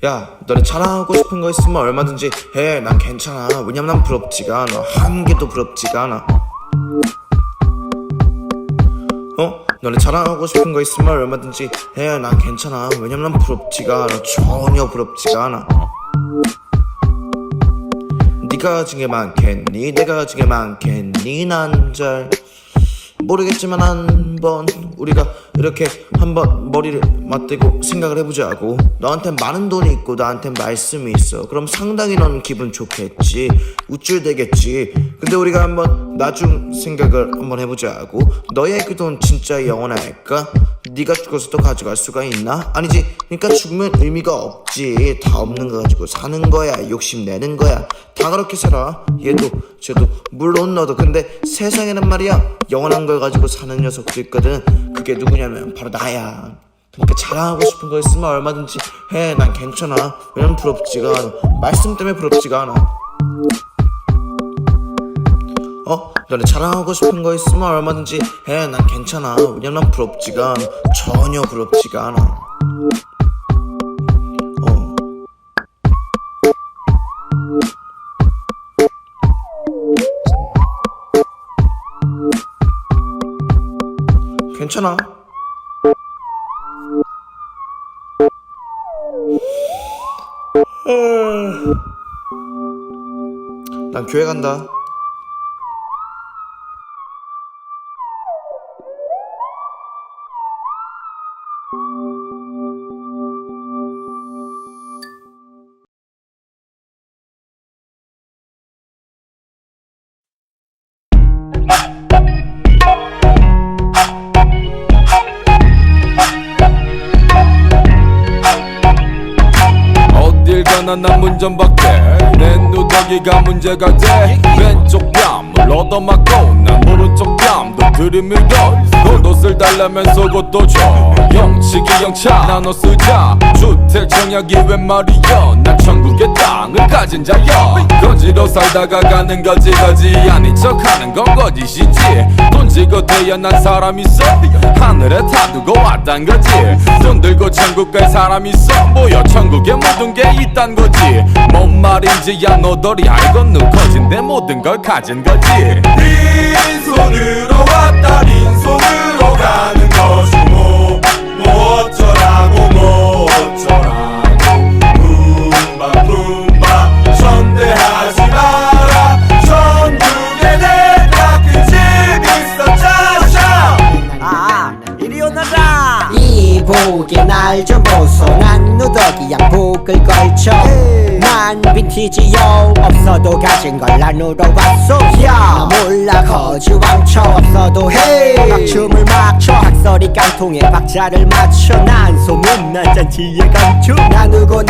야, 너네 자랑하고 싶은 거 있으면 얼마든지 해. 난 괜찮아. 왜냐면 난 부럽지가 않아. 한 개도 부럽지가 않아. 너네 자랑하고 싶은 거 있으면 얼마든지 해. 난 괜찮아. 왜냐면 난 부럽지가 않아. 전혀 부럽지가 않아. 네가 가진 게 많겠니? 내가 가진 게 많겠니? 난 잘 모르겠지만 한번 우리가 이렇게 한번 머리를 맞대고 생각을 해보자고. 너한텐 많은 돈이 있고 나한텐 말씀이 있어. 그럼 상당히 넌 기분 좋겠지. 우쭐대겠지. 근데 우리가 한번 나중 생각을 한번 해보자고. 너의 그 돈 진짜 영원할까? 네가 죽어서도 가져갈 수가 있나? 아니지. 그러니까 죽으면 의미가 없지. 다 없는 거 가지고 사는 거야. 욕심내는 거야. 다 그렇게 살아. 얘도 쟤도 물론 너도. 근데 세상에는 말이야 영원한 걸 가지고 사는 녀석도 있거든. 그게 누구냐면 바로 나야. 그러니까 자랑하고 싶은 거 있으면 얼마든지 해. 난 괜찮아. 왜냐면 부럽지가 않아. 말씀 때문에 부럽지가 않아. 너네 자랑하고 싶은 거 있으면 얼마든지 해. 난 괜찮아. 왜냐면 난 부럽지가 않아. 전혀 부럽지가 않아. 괜찮아. 난 교회 간다. 어딜 가나 난 문전박대. 내 누더기가 문제가 돼. 왼쪽 뺨을 얻어맞고 난 오른쪽 뺨도 들이밀고. 겉옷을 달라면 속옷도 줘. 영치기 영차 나눠 쓰자. 주택 청약이 웬 말이여. 난 천국의 땅을 가진 자여. 거지로 살다가 가는 거지. 거지 아닌 척하는 건 거짓이지. 돈 지고 태어난 사람 있어. 하늘에 타두고 왔단 거지. 돈 들고 천국 갈 사람 있어. 뭐여 천국에 모든 게 있단 거지. 뭔 말인지 야 너덜이 알건 누커진 데 모든 걸 가진 거지. 빈손으로 왔다 빈손으로 가는 것이 뭐 어쩌라고 품바 품바 전대하지 마라. 전국에 내가 그 집 있어. 짜샤 이리 오너라. 이 복에 날 좀 보소. 난 누더기 양복을 걸쳐. 난 빈티지요. 없어도 가진 걸 나누러 왔소. 야 몰라 거지 왕쳐. 없어도 해 박춤을 맞춰. 학설이 깡통에 박자를 맞춰. 난 소문난 잔치에 감추. 나누고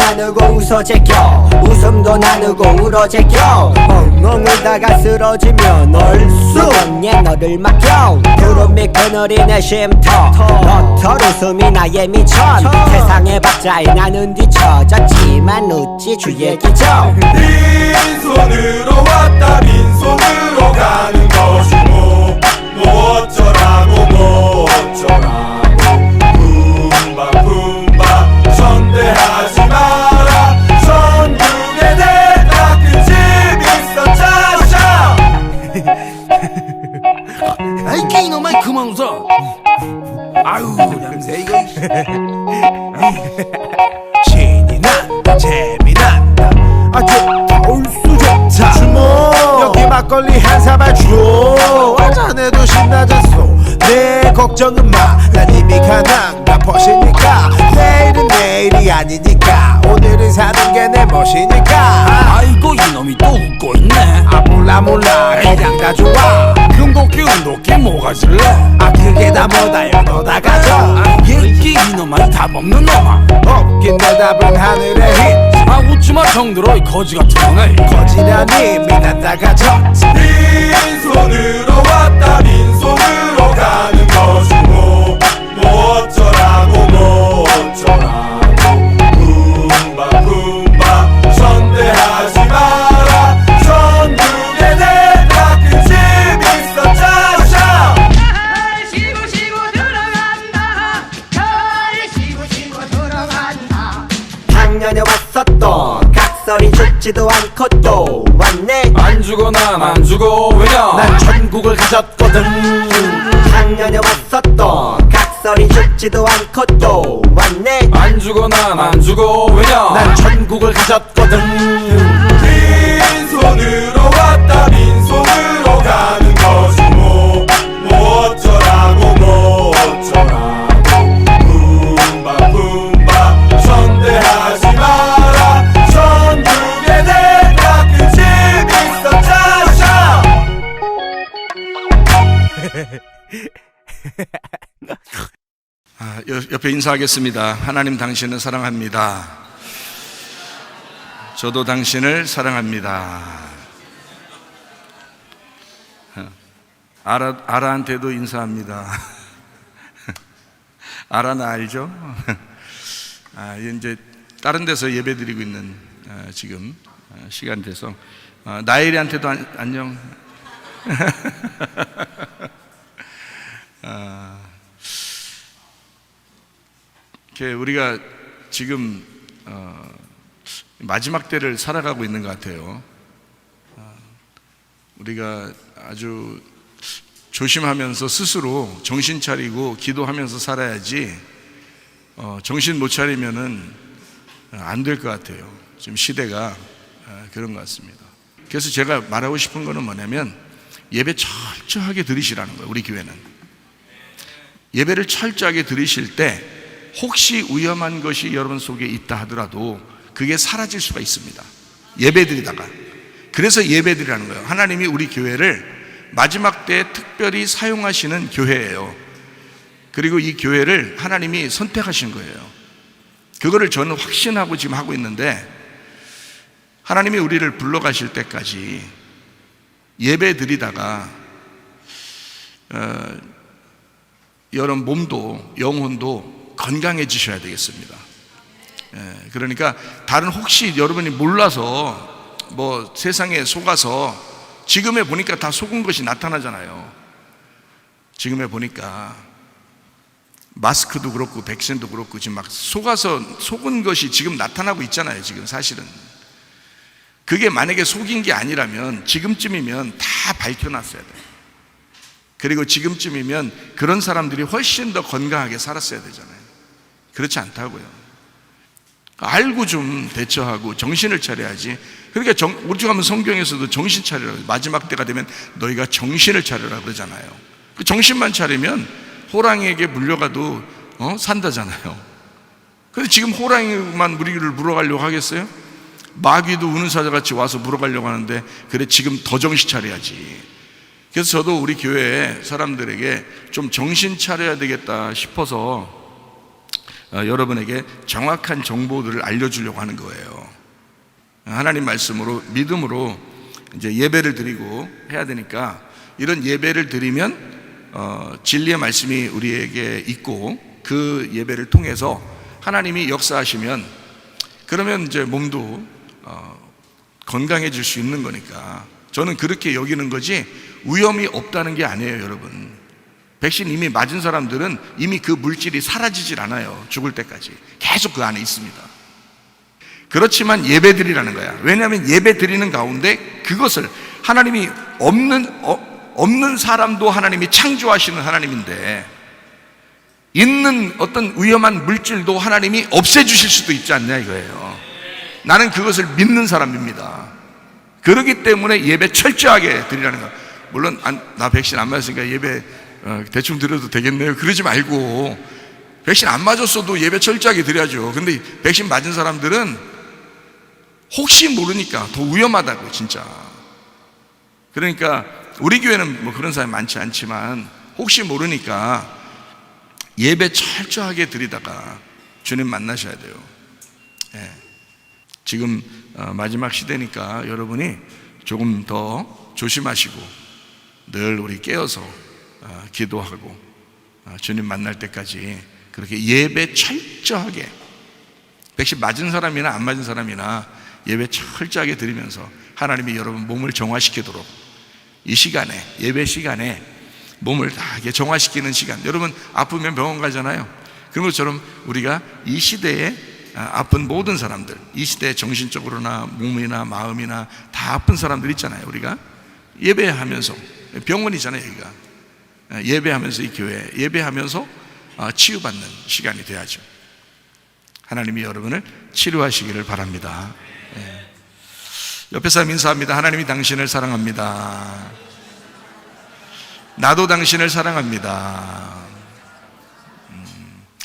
웃어 제껴. 웃음도 나누고 울어 제껴. 엉엉 울다가 쓰러지면 얼쑤 너를 맡겨. 구름이 그늘이 내 쉼터. 너털 웃음이 나의 미천. 세상의 박자에 나는 뒤처졌지만 웃지 주의 기적. 빈손으로 왔다 빈손으로 가는 것이 뭐 어쩌라고 품바 전대하지 마라. 전국에 내가 그 집 있어. 짜샤 아이 이놈아 그만 웃어. 아유 냄새 이거. 신이 난다 재미난다. 좋다 올수 좋다. 주모 여기 막걸리 한 사발 줘. 자네도 신나졌소. 내 걱정은 마. 난 이미 가난 다 퍼시니까. 내일은 내일이 아니니까. 오늘은 사는 게 내 멋이니까. 아이고 이놈이 또 웃고 있네. 몰라 그냥 다 좋아. 은도끼 뭐가 질래? 그게 다 뭐다요. 너 다 가져. 얘기 이놈아 답 없는 놈아. 없긴 내 답은 하늘의 힘. 웃지마 정들어 이 거지 같은 놈에. 거지라니 미난 다 가져. 빈손으로 왔다 빈손으로 가는 것이 뭐 어쩌라고 품바 전대하지 마라. 전국에 내가 그 집 있어. 짜샤 쉬고 들어간다. 쉬고 들어간다. 작년에 왔어 안 죽어 난 안 죽어 왜냐 난 천국을 가졌거든. 작년에 왔었던 각설이 죽지도 않고 또 왔네. 안 죽어 난 안 죽어 왜냐 난 천국을 가졌거든. 빈손으로 왔다 빈손으로 가는 것이 뭐 어쩌라고 품바 선대하지 마라 천국에 내가 그 집 있어 짜샤. 옆에 인사하겠습니다. 하나님 당신을 사랑합니다. 저도 당신을 사랑합니다. 아라한테도 인사합니다. 아라는 알죠? 이제 다른 데서 예배 드리고 있는 지금 시간 돼서 나엘이한테도 안녕. 우리가 지금 마지막 때를 살아가고 있는 것 같아요. 우리가 아주 조심하면서 스스로 정신 차리고 기도하면서 살아야지 정신 못 차리면은 안 될 것 같아요. 지금 시대가 그런 것 같습니다. 그래서 제가 말하고 싶은 거는 뭐냐면 예배 철저하게 드리시라는 거예요. 우리 교회는 예배를 철저하게 드리실 때 혹시 위험한 것이 여러분 속에 있다 하더라도 그게 사라질 수가 있습니다. 예배 드리다가. 그래서 예배 드리라는 거예요. 하나님이 우리 교회를 마지막 때에 특별히 사용하시는 교회예요. 그리고 이 교회를 하나님이 선택하신 거예요. 그거를 저는 확신하고 지금 하고 있는데 하나님이 우리를 불러가실 때까지 예배 드리다가 여러분 몸도 영혼도 건강해지셔야 되겠습니다. 그러니까 다른 혹시 여러분이 몰라서 뭐 세상에 속아서 지금에 보니까 다 속은 것이 나타나잖아요. 지금에 보니까 마스크도 그렇고 백신도 그렇고 지금 막 속아서 속은 것이 지금 나타나고 있잖아요. 지금 사실은 그게 만약에 속인 게 아니라면 지금쯤이면 다 밝혀놨어야 돼요. 그리고 지금쯤이면 그런 사람들이 훨씬 더 건강하게 살았어야 되잖아요. 그렇지 않다고요. 알고 좀 대처하고 정신을 차려야지. 그러니까 우리가 하면 성경에서도 정신 차리라고, 마지막 때가 되면 너희가 정신을 차려라 그러잖아요. 그 정신만 차리면 호랑이에게 물려가도 산다잖아요. 근데 지금 호랑이만 우리를 물어가려고 하겠어요? 마귀도 우는 사자같이 와서 물어가려고 하는데 그래 지금 더 정신 차려야지. 그래서 저도 우리 교회 사람들에게 좀 정신 차려야 되겠다 싶어서 여러분에게 정확한 정보들을 알려주려고 하는 거예요. 하나님 말씀으로 믿음으로 이제 예배를 드리고 해야 되니까 이런 예배를 드리면 진리의 말씀이 우리에게 있고 그 예배를 통해서 하나님이 역사하시면 그러면 이제 몸도 건강해질 수 있는 거니까 저는 그렇게 여기는 거지 위험이 없다는 게 아니에요. 여러분 백신 이미 맞은 사람들은 이미 그 물질이 사라지질 않아요. 죽을 때까지 계속 그 안에 있습니다. 그렇지만 예배 드리라는 거야. 왜냐하면 예배 드리는 가운데 그것을 하나님이 없는 사람도 하나님이 창조하시는 하나님인데 있는 어떤 위험한 물질도 하나님이 없애주실 수도 있지 않냐 이거예요. 나는 그것을 믿는 사람입니다. 그렇기 때문에 예배 철저하게 드리라는 거야. 물론 나 백신 안 맞았으니까 예배 대충 드려도 되겠네요 그러지 말고 백신 안 맞았어도 예배 철저하게 드려야죠. 근데 백신 맞은 사람들은 혹시 모르니까 더 위험하다고 진짜. 그러니까 우리 교회는 뭐 그런 사람이 많지 않지만 혹시 모르니까 예배 철저하게 드리다가 주님 만나셔야 돼요. 지금 마지막 시대니까 여러분이 조금 더 조심하시고 늘 우리 깨어서 기도하고 주님 만날 때까지 그렇게 예배 철저하게 백신 맞은 사람이나 안 맞은 사람이나 예배 철저하게 드리면서 하나님이 여러분 몸을 정화시키도록 이 시간에 예배 시간에 몸을 다 정화시키는 시간. 여러분 아프면 병원 가잖아요. 그런 것처럼 우리가 이 시대에 아픈 모든 사람들, 이 시대에 정신적으로나 몸이나 마음이나 다 아픈 사람들 있잖아요. 우리가 예배하면서, 병원이잖아요 여기가. 예배하면서, 이 교회 예배하면서 치유받는 시간이 돼야죠. 하나님이 여러분을 치료하시기를 바랍니다. 옆에 사람 인사합니다. 하나님이 당신을 사랑합니다. 나도 당신을 사랑합니다.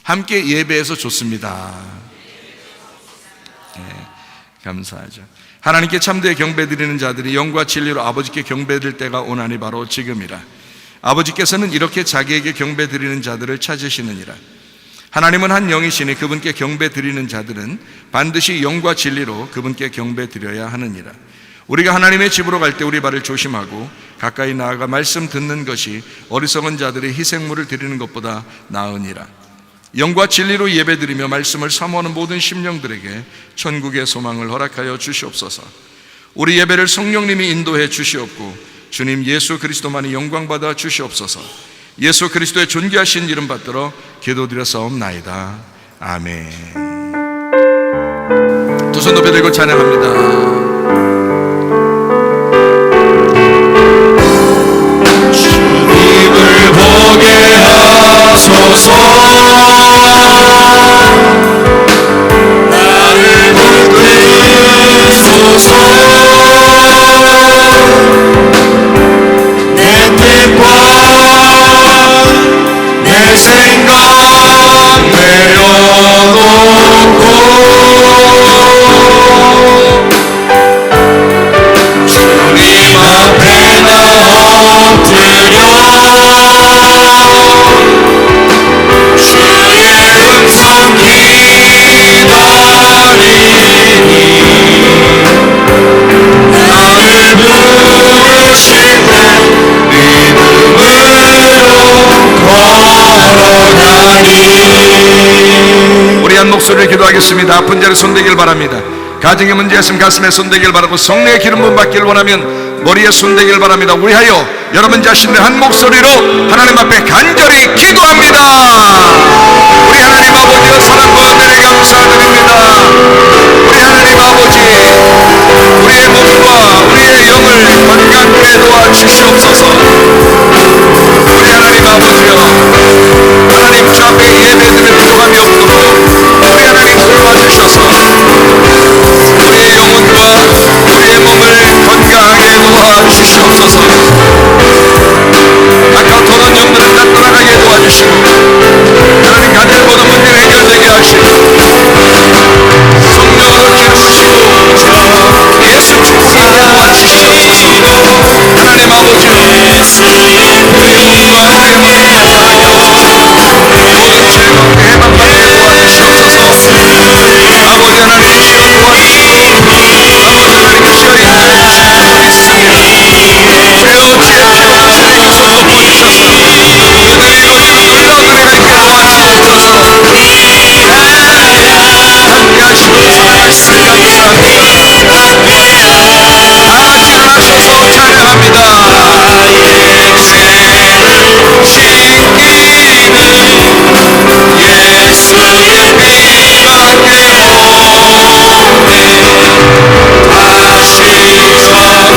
함께 예배해서 좋습니다. 감사하죠. 하나님께 참되게 경배드리는 자들이 영과 진리로 아버지께 경배드릴 때가 오나니 바로 지금이라. 아버지께서는 이렇게 자기에게 경배드리는 자들을 찾으시느니라. 하나님은 한 영이시니 그분께 경배드리는 자들은 반드시 영과 진리로 그분께 경배드려야 하느니라. 우리가 하나님의 집으로 갈 때 우리 발을 조심하고 가까이 나아가 말씀 듣는 것이 어리석은 자들의 희생물을 드리는 것보다 나으니라. 영과 진리로 예배드리며 말씀을 사모하는 모든 심령들에게 천국의 소망을 허락하여 주시옵소서. 우리 예배를 성령님이 인도해 주시옵고 주님 예수 그리스도만이 영광받아 주시옵소서. 예수 그리스도의 존귀하신 이름 받들어 기도드렸사옵나이다. 아멘. 두 손 높여 들고 찬양합니다. 주님을 보게 하소서. 나를 붙드소서. 내 뜻과 내 생각 내려놓고 주님 앞에 나 엎드려 주의 음성 기다리니 나를 부르실 때 우리 한 목소리를 기도하겠습니다. 아픈 자를 손대길 바랍니다. 가정에 문제가 있으면 가슴에 손대길 바라고 성령의 기름 부음 받기를 원하면 머리에 손대길 바랍니다. 위하여 여러분 자신들 한 목소리로 하나님 앞에 간절히 기도합니다. 우리 하나님 아버지의 사랑과 은혜를 감사드립니다. 우리 하나님 아버지, 우리의 몸과 우리의 영을 건강케 도와주시옵소서. 우리 하나님 아버지여, 하나님 주 앞에 예배드릴 부족함이 없도록 우리 하나님 도와주셔서 우리의 영혼과 우리의 몸을 건강하게 도와주시옵소서. 아까 도는 영들을 다 떠나가게 도와주시고 하나님 가진 모든 문제를 해결되게 하시고 성령으로 기름부시고 예수 축복하게 도와주시옵소서. 하나님 아버지 아버지 하나님 시험 도와주시고 아버지 하나님 시험이 있으니 죄어 지혜 피로 주셔서 덮어주셔서 그들이 이루어지는 놀라운 은혜가 있게 도와주옵소서. 함께 하시옵소서. 말씀 감사합니다. 다 같이 일어나셔서 찬양합니다. 예수를 지키는 예수의 피밖에 없네. 다시 선택하기도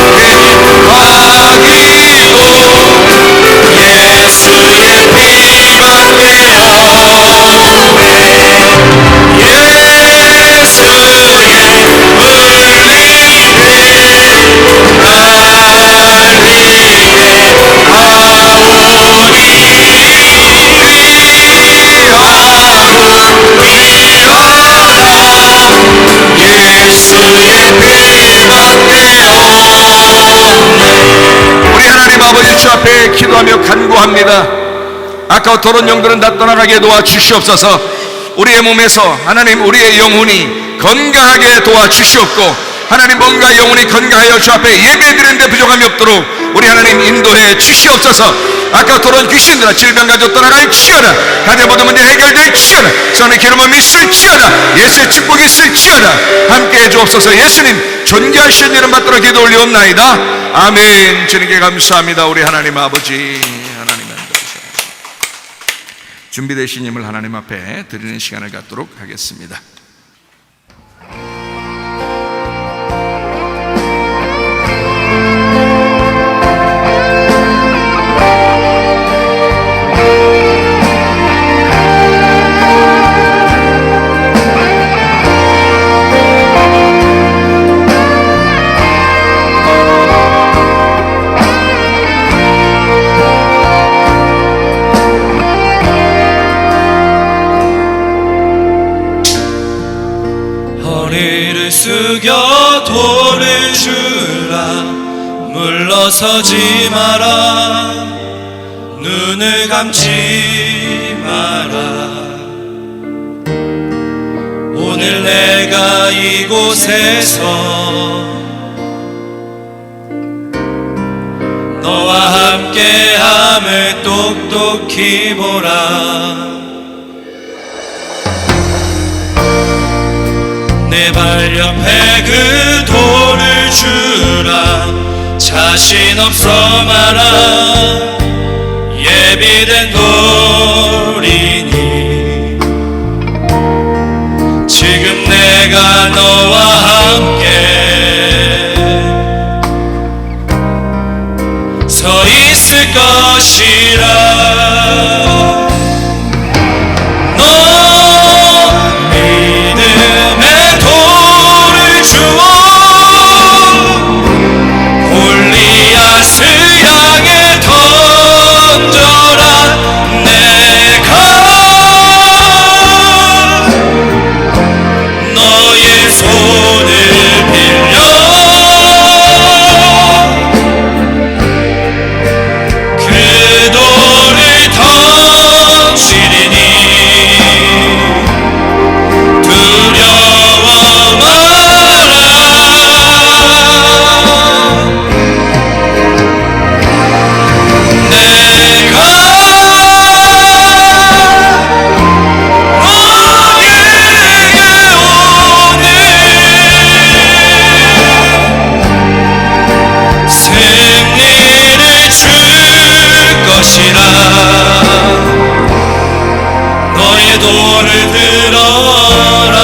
예수의 피밖에 없네. 예수의 우리 하나님 아버지 주 앞에 기도하며 간구합니다. 아까 더러운 영들은 다 떠나가게 도와주시옵소서. 우리의 몸에서 하나님 우리의 영혼이 건강하게 도와주시옵고 하나님 몸과 영혼이 건강하여 주 앞에 예배드리는데 부족함이 없도록 우리 하나님 인도해 주시옵소서. 아까 더러운 귀신들아 질병 가지고 떠나갈지어다. 가정 모든 문제 해결될지어다. 선의 기름을 있을지어다. 예수의 축복이 있을지어다. 함께 해주옵소서. 예수님 존귀하신 이름 받들어 기도 올리옵나이다. 아멘. 주님께 감사합니다. 우리 하나님 아버지 하나님 인도하시옵소서. 준비되신 힘을 하나님 앞에 드리는 시간을 갖도록 하겠습니다. 숙여 돌을 주라 물러서지 마라 눈을 감지 마라 오늘 내가 이곳에서 너와 함께함을 똑똑히 보라 내 발 옆에 그 돌을 주라 자신 없어 마라 예비된 돌이니 지금 내가 너와 함께 서 있을 것이라 너 믿음의 돌을 주어 골리앗을 향해 던져라 내가 너의 손을 빌려 그 돌을 던지리니 두려워 마라 내가 너에게 오늘 승리를 줄 것이라 너의 돌을 들어라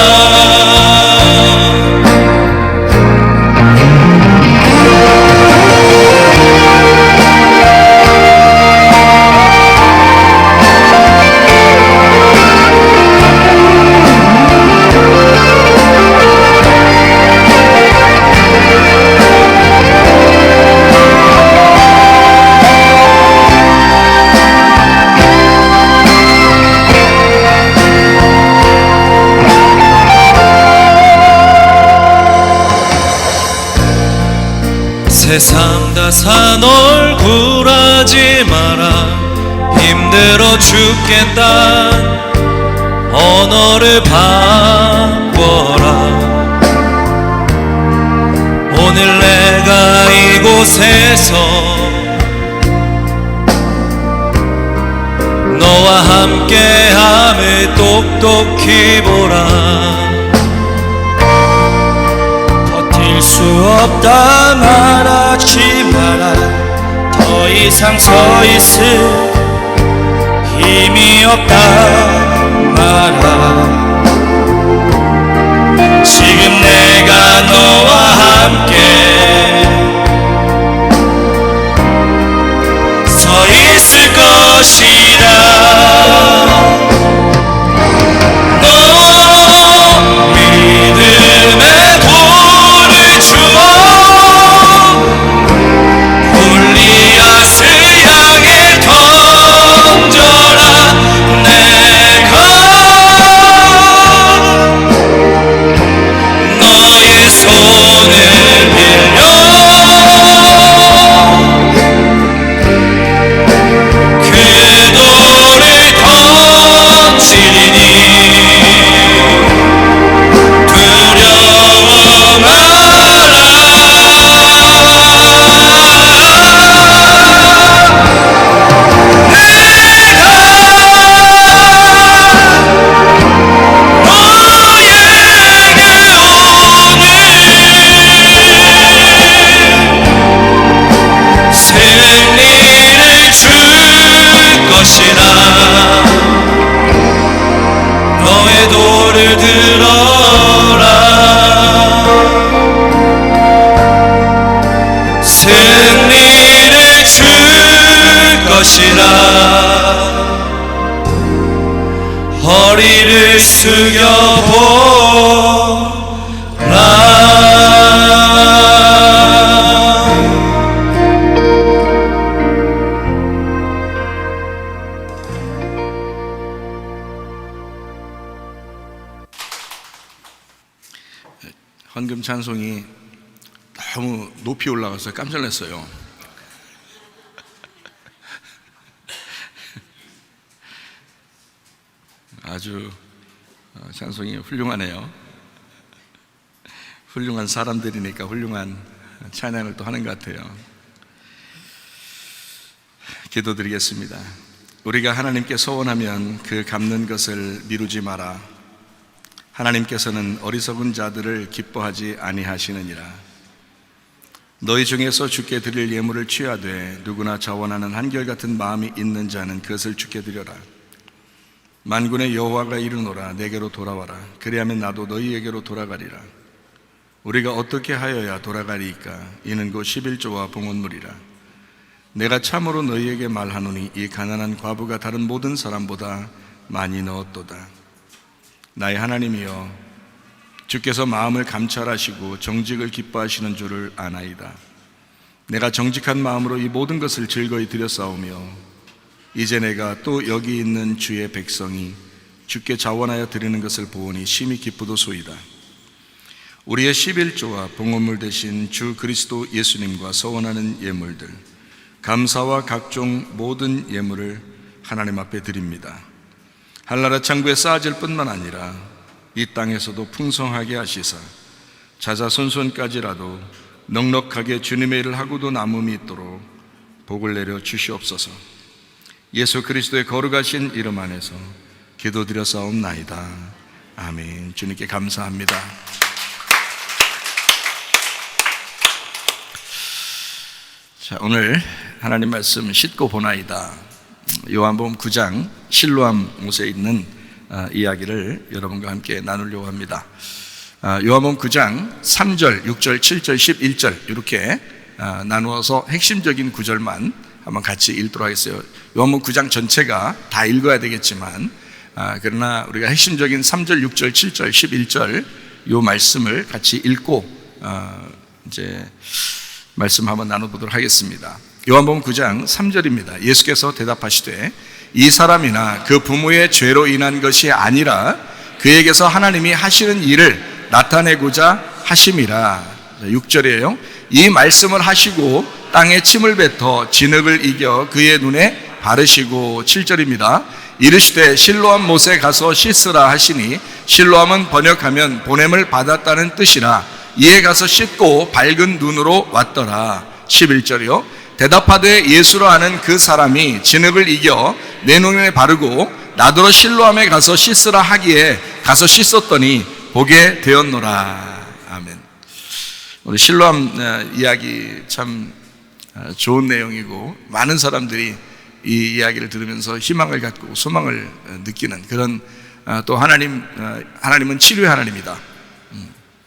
세상 다 산 얼굴 하지 마라 힘들어 죽겠다 언어를 바꿔라 오늘 내가 이곳에서 너와 함께함을 똑똑히 보라 버틸 수 없다 말하지 마라 더 이상 서 있을 힘이 없다 마라 지금 내가 너와 함께 서 있을 것이라 너 믿음의 돌을 주어 골리앗을 향해 던져라 내가 너의 손을 빌려 그 돌을 던지리니 두려워 마라 승리를 줄 것이라 너의 돌을 들어라 승리를 줄 것이라 허리를 숙여보라 헌금 방금 찬송이 너무 높이 올라가서 깜짝 놀랐어요. 아주 찬송이 훌륭하네요. 훌륭한 사람들이니까 훌륭한 찬양을 또 하는 것 같아요. 기도드리겠습니다. 우리가 하나님께 소원하면 그 갚는 것을 미루지 마라. 하나님께서는 어리석은 자들을 기뻐하지 아니하시느니라. 너희 중에서 주께 드릴 예물을 취하되 누구나 자원하는 한결같은 마음이 있는 자는 그것을 주께 드려라. 만군의 여호와가 이르노라. 내게로 돌아와라. 그리하면 나도 너희에게로 돌아가리라. 우리가 어떻게 하여야 돌아가리이까? 이는 곧 11조와 봉헌물이라. 내가 참으로 너희에게 말하노니 이 가난한 과부가 다른 모든 사람보다 많이 넣었도다. 나의 하나님이여, 주께서 마음을 감찰하시고 정직을 기뻐하시는 줄을 아나이다. 내가 정직한 마음으로 이 모든 것을 즐거이 드렸사오며 이제 내가 또 여기 있는 주의 백성이 주께 자원하여 드리는 것을 보오니 심히 기쁘도소이다. 우리의 11조와 봉헌물 대신 주 그리스도 예수님과 서원하는 예물들, 감사와 각종 모든 예물을 하나님 앞에 드립니다. 한나라 창고에 쌓아질 뿐만 아니라 이 땅에서도 풍성하게 하시사 자자손손까지라도 넉넉하게 주님의 일을 하고도 남음이 있도록 복을 내려 주시옵소서. 예수 그리스도의 거룩하신 이름 안에서 기도드렸사옵나이다. 아멘. 주님께 감사합니다. 자, 오늘 하나님 말씀 싣고 보나이다. 요한복음 9장 실로암 못에 있는 이야기를 여러분과 함께 나누려고 합니다. 요한복음 9장 3절, 6절, 7절, 11절 이렇게 나누어서 핵심적인 구절만 한번 같이 읽도록 하겠어요. 요한복음 9장 전체가 다 읽어야 되겠지만 그러나 우리가 핵심적인 3절, 6절, 7절, 11절 요 말씀을 같이 읽고 이제 말씀 한번 나눠보도록 하겠습니다. 요한복음 9장 3절입니다. 예수께서 대답하시되 이 사람이나 그 부모의 죄로 인한 것이 아니라 그에게서 하나님이 하시는 일을 나타내고자 하심이라. 6절이에요. 이 말씀을 하시고 땅에 침을 뱉어 진흙을 이겨 그의 눈에 바르시고. 7절입니다. 이르시되 실로암 못에 가서 씻으라 하시니 실로암은 번역하면 보냄을 받았다는 뜻이라. 이에 가서 씻고 밝은 눈으로 왔더라. 11절이요. 대답하되 예수로 아는 그 사람이 진흙을 이겨 내 눈에 바르고 나더러 실로암에 가서 씻으라 하기에 가서 씻었더니 보게 되었노라. 아멘. 오늘 실로암 이야기 참 좋은 내용이고 많은 사람들이 이 이야기를 들으면서 희망을 갖고 소망을 느끼는 그런 또 하나님은 치료의 하나님이다.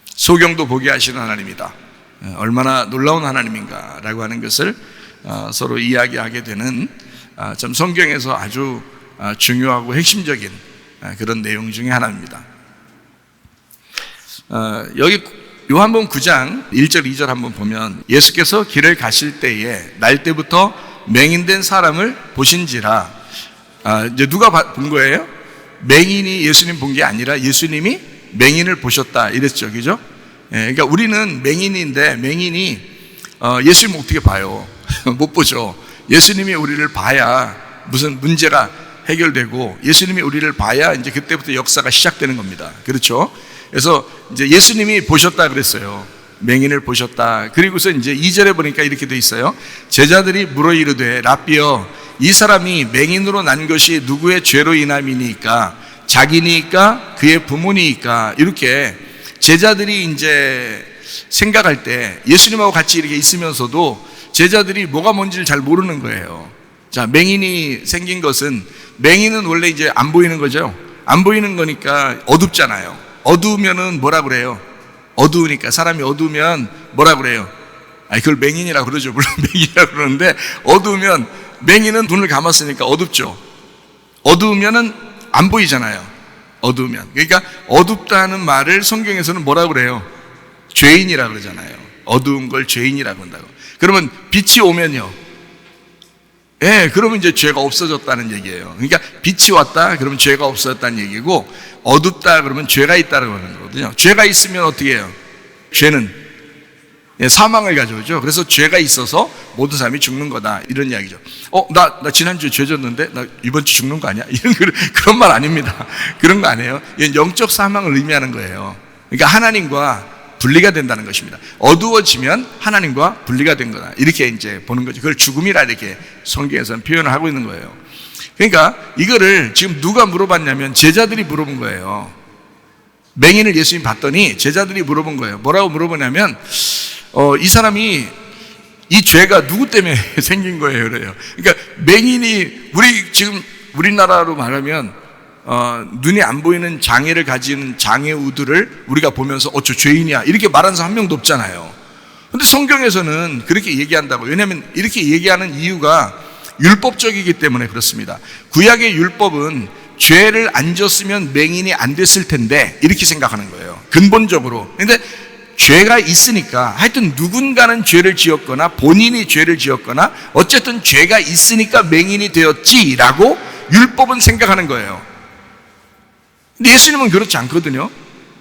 소경도 보게 하시는 하나님이다. 얼마나 놀라운 하나님인가라고 하는 것을 서로 이야기하게 되는 참 성경에서 아주 중요하고 핵심적인 그런 내용 중에 하나입니다. 여기 요한복음 9장 1절 2절 한번 보면 예수께서 길을 가실 때에 날 때부터 맹인된 사람을 보신지라. 이제 누가 본 거예요? 맹인이 예수님 본 게 아니라 예수님이 맹인을 보셨다 이랬죠, 그죠? 그러니까 우리는 맹인인데 맹인이 예수님 어떻게 봐요? 못 보죠. 예수님이 우리를 봐야 무슨 문제가 해결되고 예수님이 우리를 봐야 이제 그때부터 역사가 시작되는 겁니다. 그렇죠? 그래서 이제 예수님이 보셨다 그랬어요. 맹인을 보셨다. 그리고서 이제 2절에 보니까 이렇게 돼 있어요. 제자들이 물어 이르되 랍비여 이 사람이 맹인으로 난 것이 누구의 죄로 인함이니까 자기니까 그의 부모니까. 이렇게 제자들이 이제 생각할 때 예수님하고 같이 이렇게 있으면서도 제자들이 뭐가 뭔지를 잘 모르는 거예요. 자, 맹인이 생긴 것은 맹인은 원래 이제 안 보이는 거죠. 안 보이는 거니까 어둡잖아요. 어두우면은 뭐라 그래요? 어두우니까 사람이 어두우면 뭐라 그래요? 그걸 맹인이라고 그러죠. 물론 맹인이라고 그러는데 어두우면 맹인은 눈을 감았으니까 어둡죠. 어두우면은 안 보이잖아요. 어두우면. 그러니까 어둡다는 말을 성경에서는 뭐라고 그래요? 죄인이라고 그러잖아요. 어두운 걸 죄인이라고 한다고. 그러면 빛이 오면요. 그러면 이제 죄가 없어졌다는 얘기예요. 그러니까 빛이 왔다 그러면 죄가 없어졌다는 얘기고 어둡다 그러면 죄가 있다고 하는 거거든요. 죄가 있으면 어떻게 해요? 죄는 사망을 가져오죠. 그래서 죄가 있어서 모든 사람이 죽는 거다. 이런 이야기죠. 나 지난주에 죄 졌는데 나 이번 주 죽는 거 아니야? 이런 그런 말 아닙니다. 그런 거 아니에요. 이건 영적 사망을 의미하는 거예요. 그러니까 하나님과 분리가 된다는 것입니다. 어두워지면 하나님과 분리가 된 거다. 이렇게 이제 보는 거죠. 그걸 죽음이라 이렇게 성경에서는 표현을 하고 있는 거예요. 그러니까 이거를 지금 누가 물어봤냐면 제자들이 물어본 거예요. 맹인을 예수님이 봤더니 제자들이 물어본 거예요. 뭐라고 물어보냐면 이 사람이 이 죄가 누구 때문에 생긴 거예요. 그래요. 그러니까 맹인이 지금 우리나라로 말하면 눈이 안 보이는 장애를 가진 장애우들을 우리가 보면서 저 죄인이야 이렇게 말하는 사람 한 명도 없잖아요. 근데 성경에서는 그렇게 얘기한다고. 왜냐하면 이렇게 얘기하는 이유가 율법적이기 때문에 그렇습니다. 구약의 율법은 죄를 안 졌으면 맹인이 안 됐을 텐데 이렇게 생각하는 거예요. 근본적으로. 근데 죄가 있으니까 하여튼 누군가는 죄를 지었거나 본인이 죄를 지었거나 어쨌든 죄가 있으니까 맹인이 되었지라고 율법은 생각하는 거예요. 근데 예수님은 그렇지 않거든요.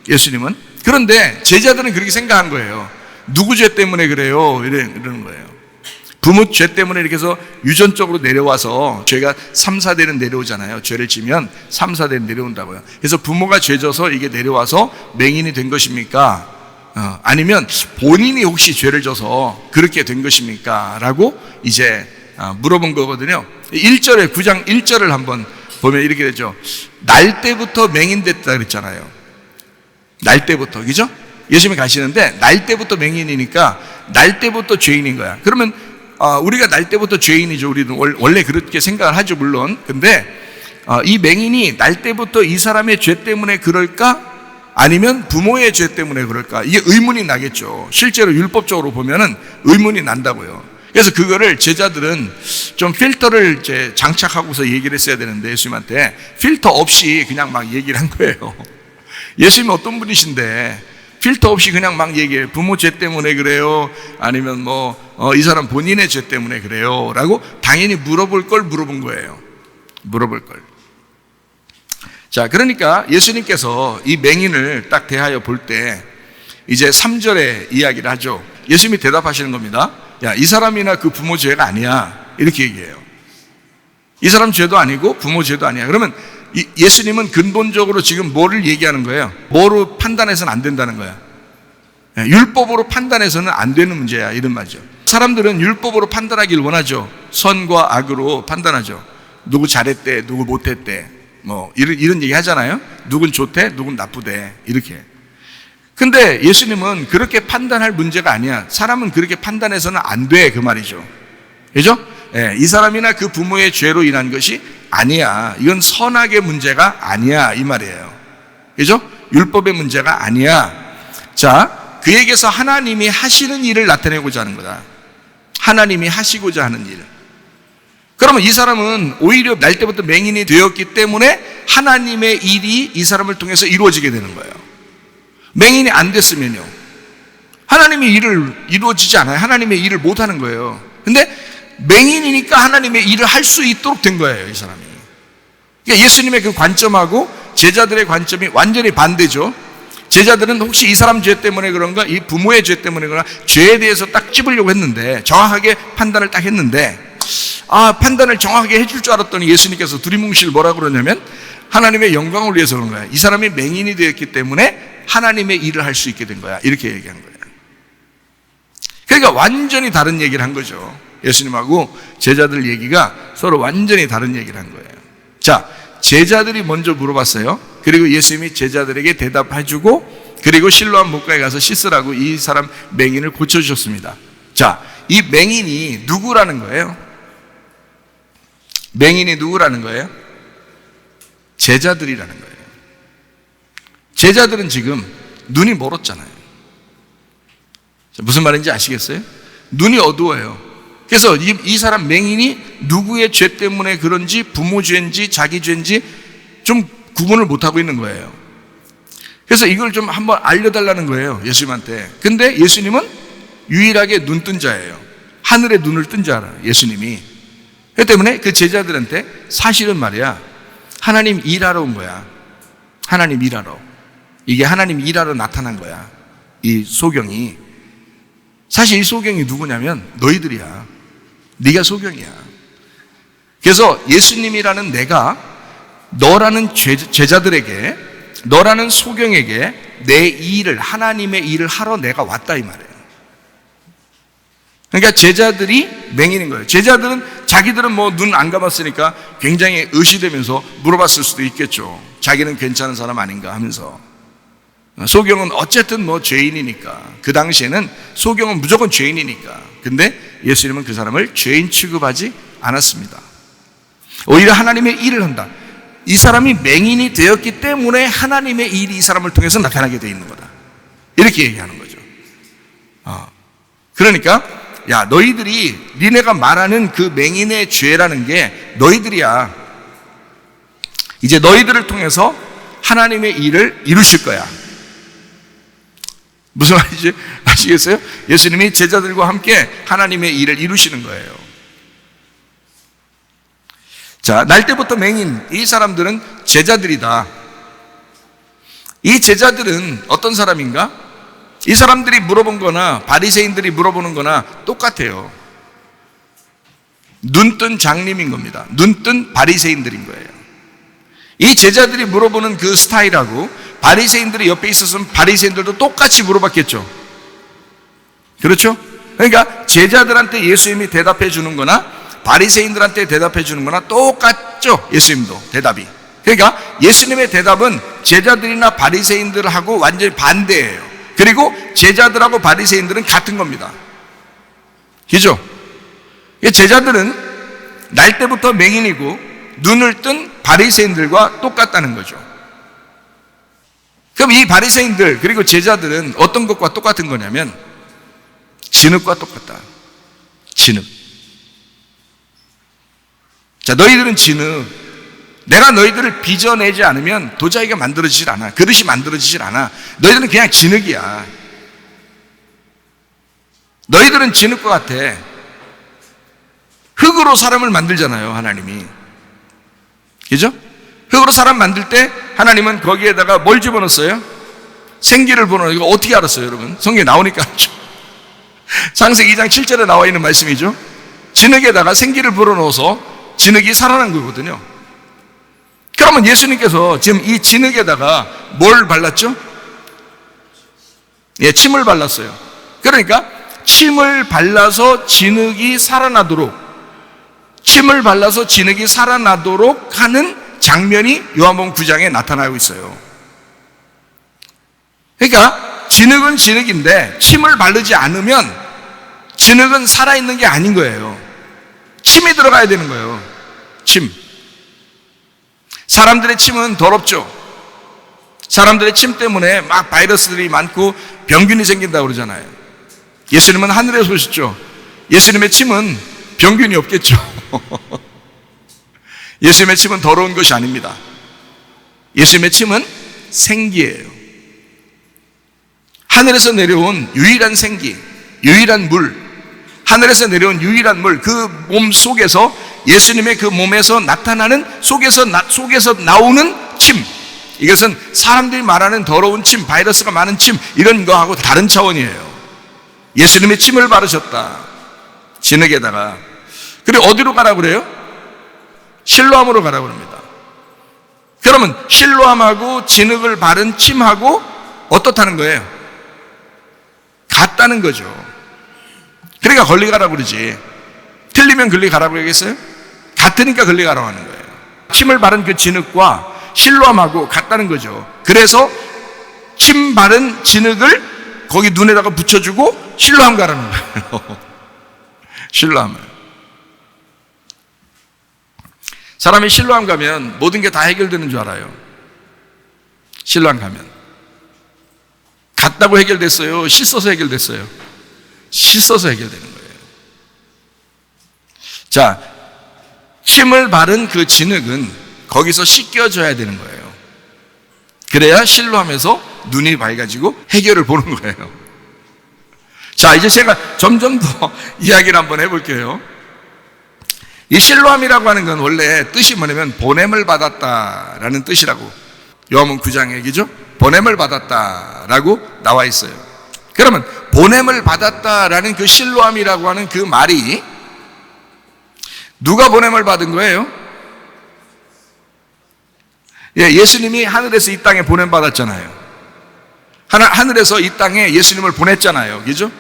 예수님은. 그런데 제자들은 그렇게 생각한 거예요. 누구 죄 때문에 그래요? 이러는 거예요. 부모 죄 때문에 이렇게 해서 유전적으로 내려와서 죄가 3, 4대는 내려오잖아요. 죄를 지면 3, 4대는 내려온다고요. 그래서 부모가 죄 져서 이게 내려와서 맹인이 된 것입니까? 아니면 본인이 혹시 죄를 져서 그렇게 된 것입니까? 라고 이제 물어본 거거든요. 1절에 9장 1절을 한번 보면 이렇게 되죠. 날 때부터 맹인 됐다 그랬잖아요. 날 때부터, 그죠? 예수님이 가시는데 날 때부터 맹인이니까 날 때부터 죄인인 거야. 그러면 우리가 날 때부터 죄인이죠. 우리는 원래 그렇게 생각을 하죠, 물론. 근데 이 맹인이 날 때부터 이 사람의 죄 때문에 그럴까? 아니면 부모의 죄 때문에 그럴까? 이게 의문이 나겠죠. 실제로 율법적으로 보면은 의문이 난다고요. 그래서 그거를 제자들은 좀 필터를 이제 장착하고서 얘기를 했어야 되는데 예수님한테 필터 없이 그냥 막 얘기를 한 거예요. 예수님이 어떤 분이신데 필터 없이 그냥 막 얘기해. 부모 죄 때문에 그래요? 아니면 이 사람 본인의 죄 때문에 그래요? 라고 당연히 물어볼 걸 물어본 거예요. 물어볼 걸. 자, 그러니까 예수님께서 이 맹인을 딱 대하여 볼 때 이제 3절에 이야기를 하죠. 예수님이 대답하시는 겁니다. 야, 이 사람이나 그 부모 죄가 아니야. 이렇게 얘기해요. 이 사람 죄도 아니고 부모 죄도 아니야. 그러면 예수님은 근본적으로 지금 뭐를 얘기하는 거예요? 뭐로 판단해서는 안 된다는 거야. 율법으로 판단해서는 안 되는 문제야. 이런 말이죠. 사람들은 율법으로 판단하길 원하죠. 선과 악으로 판단하죠. 누구 잘했대, 누구 못했대. 이런 얘기 하잖아요. 누군 좋대, 누군 나쁘대. 이렇게. 근데 예수님은 그렇게 판단할 문제가 아니야. 사람은 그렇게 판단해서는 안 돼. 그 말이죠. 그죠? 이 사람이나 그 부모의 죄로 인한 것이 아니야. 이건 선악의 문제가 아니야. 이 말이에요. 그죠? 율법의 문제가 아니야. 자, 그에게서 하나님이 하시는 일을 나타내고자 하는 거다. 하나님이 하시고자 하는 일. 그러면 이 사람은 오히려 날 때부터 맹인이 되었기 때문에 하나님의 일이 이 사람을 통해서 이루어지게 되는 거예요. 맹인이 안 됐으면요, 하나님의 일을 이루어지지 않아요. 하나님의 일을 못 하는 거예요. 근데 맹인이니까 하나님의 일을 할 수 있도록 된 거예요, 이 사람이. 그러니까 예수님의 그 관점하고 제자들의 관점이 완전히 반대죠. 제자들은 혹시 이 사람 죄 때문에 그런가, 이 부모의 죄 때문에 그런가, 죄에 대해서 딱 찝으려고 했는데, 정확하게 판단을 딱 했는데, 판단을 정확하게 해줄 줄 알았더니 예수님께서 두리뭉실 뭐라고 그러냐면 하나님의 영광을 위해서 그런 거야. 이 사람이 맹인이 되었기 때문에 하나님의 일을 할 수 있게 된 거야. 이렇게 얘기한 거예요. 그러니까 완전히 다른 얘기를 한 거죠. 예수님하고 제자들 얘기가 서로 완전히 다른 얘기를 한 거예요. 자, 제자들이 먼저 물어봤어요. 그리고 예수님이 제자들에게 대답해주고, 그리고 실로암 목가에 가서 씻으라고 이 사람 맹인을 고쳐주셨습니다. 자, 이 맹인이 누구라는 거예요? 맹인이 누구라는 거예요? 제자들이라는 거예요. 제자들은 지금 눈이 멀었잖아요. 무슨 말인지 아시겠어요? 눈이 어두워요. 그래서 이 사람 맹인이 누구의 죄 때문에 그런지, 부모 죄인지 자기 죄인지 좀 구분을 못하고 있는 거예요. 그래서 이걸 좀 한번 알려달라는 거예요, 예수님한테. 근데 예수님은 유일하게 눈 뜬 자예요. 하늘에 눈을 뜬 자라, 예수님이. 그렇기 때문에 그 제자들한테 사실은 말이야, 하나님 일하러 온 거야. 하나님 일하러. 이게 하나님 일하러 나타난 거야. 이 소경이. 사실 이 소경이 누구냐면 너희들이야. 네가 소경이야. 그래서 예수님이라는 내가 너라는 제자들에게, 너라는 소경에게 내 일을, 하나님의 일을 하러 내가 왔다 이 말이에요. 그러니까 제자들이 맹인인 거예요. 제자들은 자기들은 뭐 눈 안 감았으니까 굉장히 의시되면서 물어봤을 수도 있겠죠. 자기는 괜찮은 사람 아닌가 하면서. 소경은 어쨌든 뭐 죄인이니까, 그 당시에는 소경은 무조건 죄인이니까. 근데 예수님은 그 사람을 죄인 취급하지 않았습니다. 오히려 하나님의 일을 한다. 이 사람이 맹인이 되었기 때문에 하나님의 일이 이 사람을 통해서 나타나게 되어 있는 거다. 이렇게 얘기하는 거죠. 그러니까 야, 너희들이, 니네가 말하는 그 맹인의 죄라는 게 너희들이야. 이제 너희들을 통해서 하나님의 일을 이루실 거야. 무슨 말인지 아시겠어요? 예수님이 제자들과 함께 하나님의 일을 이루시는 거예요. 자, 날 때부터 맹인, 이 사람들은 제자들이다. 이 제자들은 어떤 사람인가? 이 사람들이 물어본 거나 바리새인들이 물어보는 거나 똑같아요. 눈뜬 장님인 겁니다. 눈뜬 바리새인들인 거예요. 이 제자들이 물어보는 그 스타일하고 바리새인들이 옆에 있었으면 바리새인들도 똑같이 물어봤겠죠. 그렇죠? 그러니까 제자들한테 예수님이 대답해 주는 거나 바리새인들한테 대답해 주는 거나 똑같죠. 예수님도 대답이. 그러니까 예수님의 대답은 제자들이나 바리새인들하고 완전히 반대예요. 그리고 제자들하고 바리새인들은 같은 겁니다. 그죠? 제자들은 날 때부터 맹인이고 눈을 뜬 바리새인들과 똑같다는 거죠. 그럼 이 바리새인들 그리고 제자들은 어떤 것과 똑같은 거냐면 진흙과 똑같다. 진흙. 자, 너희들은 진흙. 내가 너희들을 빚어내지 않으면 도자기가 만들어지질 않아. 그릇이 만들어지질 않아. 너희들은 그냥 진흙이야. 너희들은 진흙과 같아. 흙으로 사람을 만들잖아요, 하나님이. 그죠? 흙으로 사람 만들 때 하나님은 거기에다가 뭘 집어넣었어요? 생기를 불어넣어요. 이거 어떻게 알았어요, 여러분? 성경에 나오니까 알죠. 창세기 2장 7절에 나와 있는 말씀이죠. 진흙에다가 생기를 불어넣어서 진흙이 살아난 거거든요. 그러면 예수님께서 지금 이 진흙에다가 뭘 발랐죠? 예, 침을 발랐어요. 그러니까 침을 발라서 진흙이 살아나도록, 침을 발라서 진흙이 살아나도록 하는 장면이 요한복음 9장에 나타나고 있어요. 그러니까 진흙은 진흙인데 침을 바르지 않으면 진흙은 살아있는 게 아닌 거예요. 침이 들어가야 되는 거예요. 침. 사람들의 침은 더럽죠. 사람들의 침 때문에 막 바이러스들이 많고 병균이 생긴다고 그러잖아요. 예수님은 하늘에서 오셨죠. 예수님의 침은 병균이 없겠죠. 예수님의 침은 더러운 것이 아닙니다. 예수님의 침은 생기예요. 하늘에서 내려온 유일한 생기, 유일한 물, 하늘에서 내려온 유일한 물, 그 몸 속에서, 예수님의 그 몸에서 나타나는 속에서 나오는 침, 이것은 사람들이 말하는 더러운 침, 바이러스가 많은 침, 이런 거하고 다른 차원이에요. 예수님의 침을 바르셨다. 진흙에다가. 그리고 어디로 가라고 그래요? 실로암으로 가라고 합니다. 그러면 실로암하고 진흙을 바른 침하고 어떻다는 거예요? 같다는 거죠. 그러니까 걸리 가라고 그러지. 틀리면 걸리 가라고 그러겠어요? 같으니까 걸리 가라고 하는 거예요. 침을 바른 그 진흙과 실로암하고 같다는 거죠. 그래서 침 바른 진흙을 거기 눈에다가 붙여주고 실로암 가라는 거예요. 실로암을. 사람이 실로암 가면 모든 게 다 해결되는 줄 알아요. 실로암 가면. 갔다고 해결됐어요? 씻어서 해결됐어요? 씻어서 해결되는 거예요. 자, 침을 바른 그 진흙은 거기서 씻겨져야 되는 거예요. 그래야 실로암에서 눈이 밝아지고 해결을 보는 거예요. 자, 이제 제가 점점 더 이야기를 한번 해볼게요. 이 실로암이라고 하는 건 원래 뜻이 뭐냐면 보냄을 받았다라는 뜻이라고 요한복음 9장 얘기죠. 보냄을 받았다라고 나와 있어요. 그러면 보냄을 받았다라는 그 실로암이라고 하는 그 말이 누가 보냄을 받은 거예요? 예, 예수님이 하늘에서 이 땅에 보냄 받았잖아요. 하늘에서 이 땅에 예수님을 보냈잖아요. 그죠?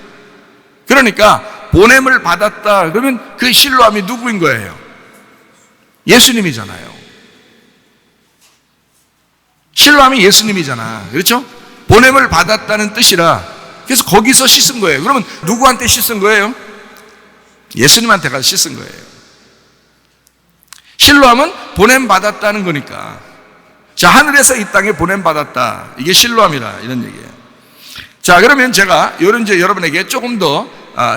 그러니까 보냄을 받았다 그러면 그 실로암이 누구인 거예요? 예수님이잖아요. 실로암이 예수님이잖아. 그렇죠? 보냄을 받았다는 뜻이라 그래서 거기서 씻은 거예요. 그러면 누구한테 씻은 거예요? 예수님한테 가서 씻은 거예요. 실로암은 보냄 받았다는 거니까. 자, 하늘에서 이 땅에 보냄 받았다. 이게 실로암이라 이런 얘기예요. 자, 그러면 제가 이제 여러분에게 조금 더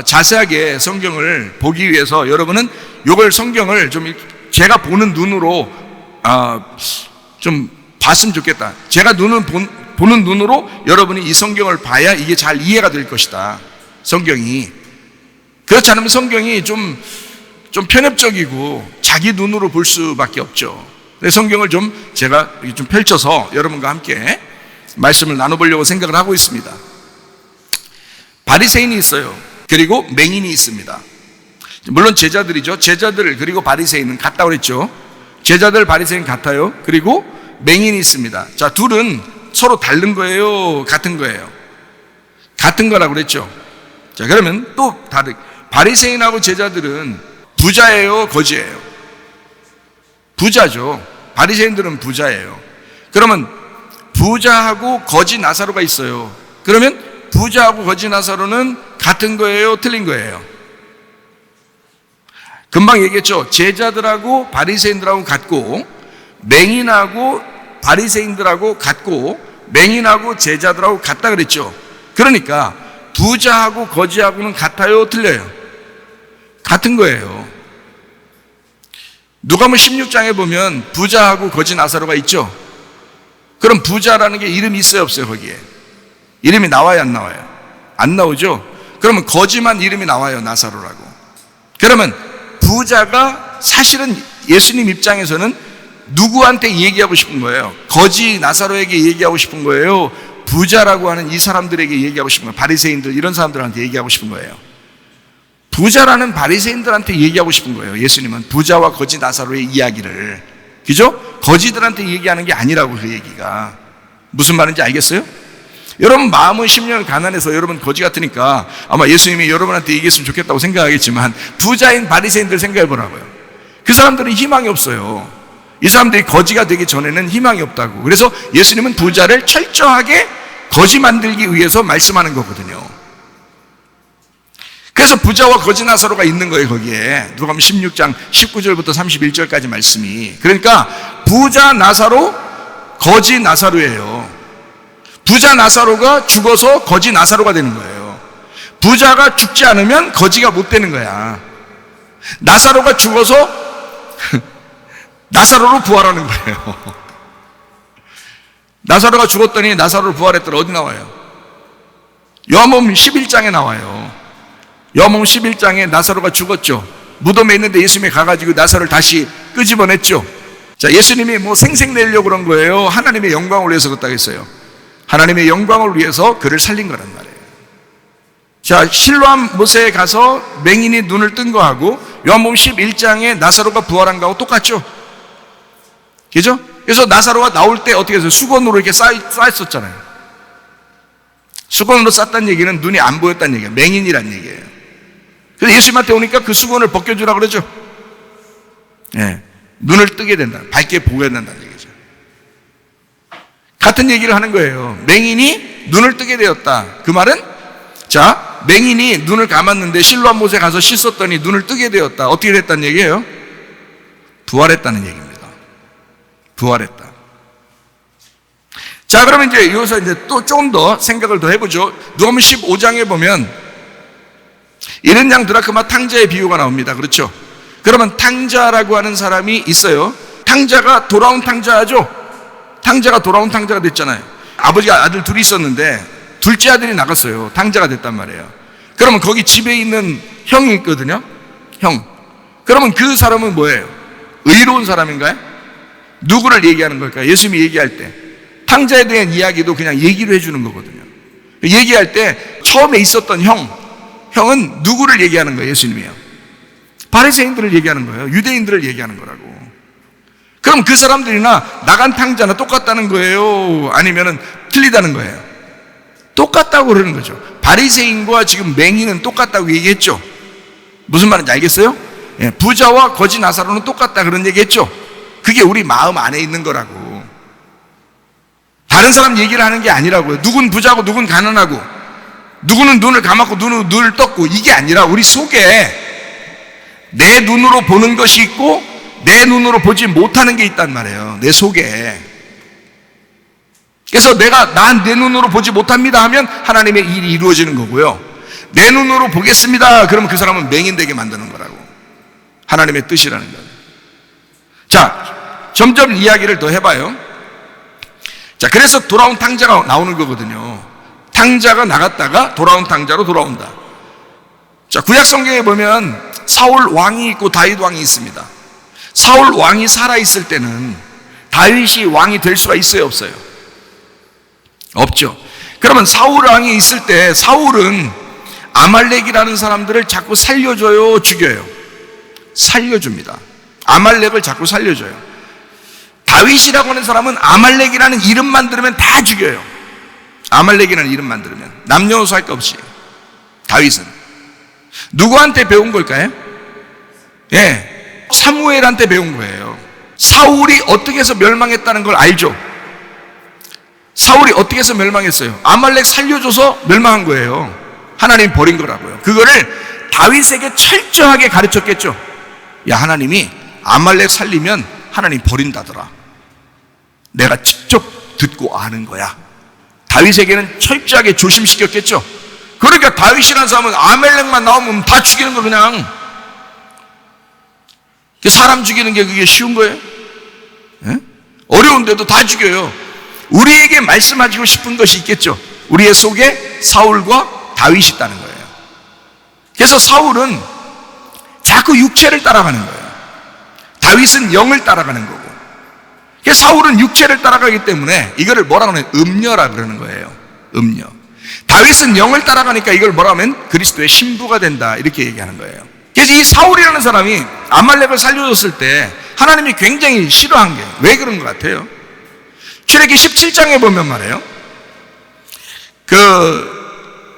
자세하게 성경을 보기 위해서 여러분은 이걸 성경을 좀 제가 보는 눈으로 좀 봤으면 좋겠다. 제가 보는 눈으로 여러분이 이 성경을 봐야 이게 잘 이해가 될 것이다. 성경이. 그렇지 않으면 성경이 좀 편협적이고 자기 눈으로 볼 수밖에 없죠. 성경을 제가 좀 펼쳐서 여러분과 함께 말씀을 나눠보려고 생각을 하고 있습니다. 바리새인이 있어요. 그리고 맹인이 있습니다. 물론 제자들이죠. 제자들 그리고 바리새인은 같다고 그랬죠. 제자들 바리새인 같아요. 그리고 맹인이 있습니다. 자, 둘은 서로 다른 거예요? 같은 거예요? 같은 거라고 그랬죠. 자, 그러면 또 바리새인하고 제자들은 부자예요? 거지예요? 부자죠. 바리새인들은 부자예요. 그러면 부자하고 거지 나사로가 있어요. 그러면 부자하고 거지 나사로는 같은 거예요? 틀린 거예요? 금방 얘기했죠. 제자들하고 바리새인들하고 같고 맹인하고 바리새인들하고 같고 맹인하고 제자들하고 같다 그랬죠. 그러니까 부자하고 거지하고는 같아요? 틀려요? 같은 거예요. 누가복음 16장에 보면 부자하고 거지 나사로가 있죠. 그럼 부자라는 게 이름이 있어요? 없어요? 거기에 이름이 나와요? 안 나와요? 안 나오죠. 그러면 거지만 이름이 나와요. 나사로라고. 그러면 부자가 사실은 예수님 입장에서는 누구한테 얘기하고 싶은 거예요? 거지 나사로에게 얘기하고 싶은 거예요? 부자라고 하는 이 사람들에게 얘기하고 싶은 거예요? 바리새인들 이런 사람들한테 얘기하고 싶은 거예요? 부자라는 바리새인들한테 얘기하고 싶은 거예요. 예수님은 부자와 거지 나사로의 이야기를. 그죠? 거지들한테 얘기하는 게 아니라고 그 얘기가. 무슨 말인지 알겠어요? 여러분 마음은 10년 가난해서 여러분 거지 같으니까 아마 예수님이 여러분한테 얘기했으면 좋겠다고 생각하겠지만 부자인 바리새인들 생각해 보라고요. 그 사람들은 희망이 없어요. 이 사람들이 거지가 되기 전에는 희망이 없다고. 그래서 예수님은 부자를 철저하게 거지 만들기 위해서 말씀하는 거거든요. 그래서 부자와 거지 나사로가 있는 거예요. 거기에 누가복음 16장 19절부터 31절까지 말씀이. 그러니까 부자 나사로 거지 나사로예요. 부자 나사로가 죽어서 거지 나사로가 되는 거예요. 부자가 죽지 않으면 거지가 못 되는 거야. 나사로가 죽어서 나사로로 부활하는 거예요. 나사로가 죽었더니 나사로로 부활했더니 어디 나와요? 요한복음 11장에 나와요. 요한복음 11장에 나사로가 죽었죠. 무덤에 있는데 예수님이 가가지고 나사로를 다시 끄집어냈죠. 자, 예수님이 뭐 생색내려고 그런 거예요? 하나님의 영광을 위해서 그렇다고 했어요. 하나님의 영광을 위해서 그를 살린 거란 말이에요. 자, 실로암 못에 가서 맹인이 눈을 뜬 거하고 요한복음 11장에 나사로가 부활한 거하고 똑같죠. 그죠? 그래서 나사로가 나올 때 어떻게 해서 수건으로 이렇게 쌓였었잖아요. 수건으로 쌌다는 얘기는 눈이 안 보였다는 얘기예요. 맹인이란 얘기예요. 그래서 예수님한테 오니까 그 수건을 벗겨주라고 그러죠. 예, 눈을 뜨게 된다. 밝게 보게 된다는 얘기죠. 같은 얘기를 하는 거예요. 맹인이 눈을 뜨게 되었다. 그 말은 자, 맹인이 눈을 감았는데 실로암 못에 가서 씻었더니 눈을 뜨게 되었다. 어떻게 됐다는 얘기예요? 부활했다는 얘기입니다. 부활했다. 자, 그러면 이제 여기서 이제 또 조금 더 생각을 더 해보죠. 누가복음 15장에 보면 잃은 양 드라크마 탕자의 비유가 나옵니다. 그렇죠? 그러면 탕자라고 하는 사람이 있어요. 탕자가 돌아온 탕자죠. 탕자가 돌아온 탕자가 됐잖아요. 아버지가 아들 둘이 있었는데 둘째 아들이 나갔어요. 탕자가 됐단 말이에요. 그러면 거기 집에 있는 형이 있거든요. 형. 그러면 그 사람은 뭐예요? 의로운 사람인가요? 누구를 얘기하는 걸까요? 예수님이 얘기할 때 탕자에 대한 이야기도 그냥 얘기를 해주는 거거든요. 얘기할 때 처음에 있었던 형은 누구를 얘기하는 거예요? 예수님이요. 바리새인들을 얘기하는 거예요. 유대인들을 얘기하는 거라고. 그럼 그 사람들이나 나간 탕자나 똑같다는 거예요? 아니면은 틀리다는 거예요? 똑같다고 그러는 거죠. 바리새인과 지금 맹인은 똑같다고 얘기했죠. 무슨 말인지 알겠어요? 예, 부자와 거지 나사로는 똑같다 그런 얘기했죠. 그게 우리 마음 안에 있는 거라고. 다른 사람 얘기를 하는 게 아니라고요. 누군 부자고 누군 가난하고 누구는 눈을 감았고 누구는 눈을 떴고 이게 아니라 우리 속에 내 눈으로 보는 것이 있고 내 눈으로 보지 못하는 게 있단 말이에요. 내 속에. 그래서 난 내 눈으로 보지 못합니다 하면 하나님의 일이 이루어지는 거고요. 내 눈으로 보겠습니다 그러면 그 사람은 맹인되게 만드는 거라고. 하나님의 뜻이라는 거예요. 자, 점점 이야기를 더 해봐요. 자, 그래서 돌아온 탕자가 나오는 거거든요. 탕자가 나갔다가 돌아온 탕자로 돌아온다. 자, 구약 성경에 보면 사울 왕이 있고 다윗 왕이 있습니다. 사울 왕이 살아있을 때는 다윗이 왕이 될 수가 있어요, 없어요? 없죠. 그러면 사울 왕이 있을 때 사울은 아말렉이라는 사람들을 자꾸 살려줘요, 죽여요? 살려줍니다. 아말렉을 자꾸 살려줘요. 다윗이라고 하는 사람은 아말렉이라는 이름만 들으면 다 죽여요. 아말렉이라는 이름만 들으면 남녀노소 할 거 없이. 다윗은 누구한테 배운 걸까요? 예, 사무엘한테 배운 거예요. 사울이 어떻게 해서 멸망했다는 걸 알죠? 사울이 어떻게 해서 멸망했어요? 아말렉 살려줘서 멸망한 거예요. 하나님이 버린 거라고요. 그거를 다윗에게 철저하게 가르쳤겠죠. 야, 하나님이 아말렉 살리면 하나님 버린다더라. 내가 직접 듣고 아는 거야. 다윗에게는 철저하게 조심시켰겠죠. 그러니까 다윗이라는 사람은 아말렉만 나오면 다 죽이는 거 그냥. 사람 죽이는 게 그게 쉬운 거예요? 예? 어려운데도 다 죽여요. 우리에게 말씀하시고 싶은 것이 있겠죠. 우리의 속에 사울과 다윗이 있다는 거예요. 그래서 사울은 자꾸 육체를 따라가는 거예요. 다윗은 영을 따라가는 거고. 그래서 사울은 육체를 따라가기 때문에 이거를 뭐라고 하면 음녀라 그러는 거예요. 음녀. 다윗은 영을 따라가니까 이걸 뭐라고 하면 그리스도의 신부가 된다 이렇게 얘기하는 거예요. 그래서 이 사울이라는 사람이 아말렉을 살려줬을 때 하나님이 굉장히 싫어한 게 왜 그런 것 같아요? 출애기 17장에 보면 말이에요.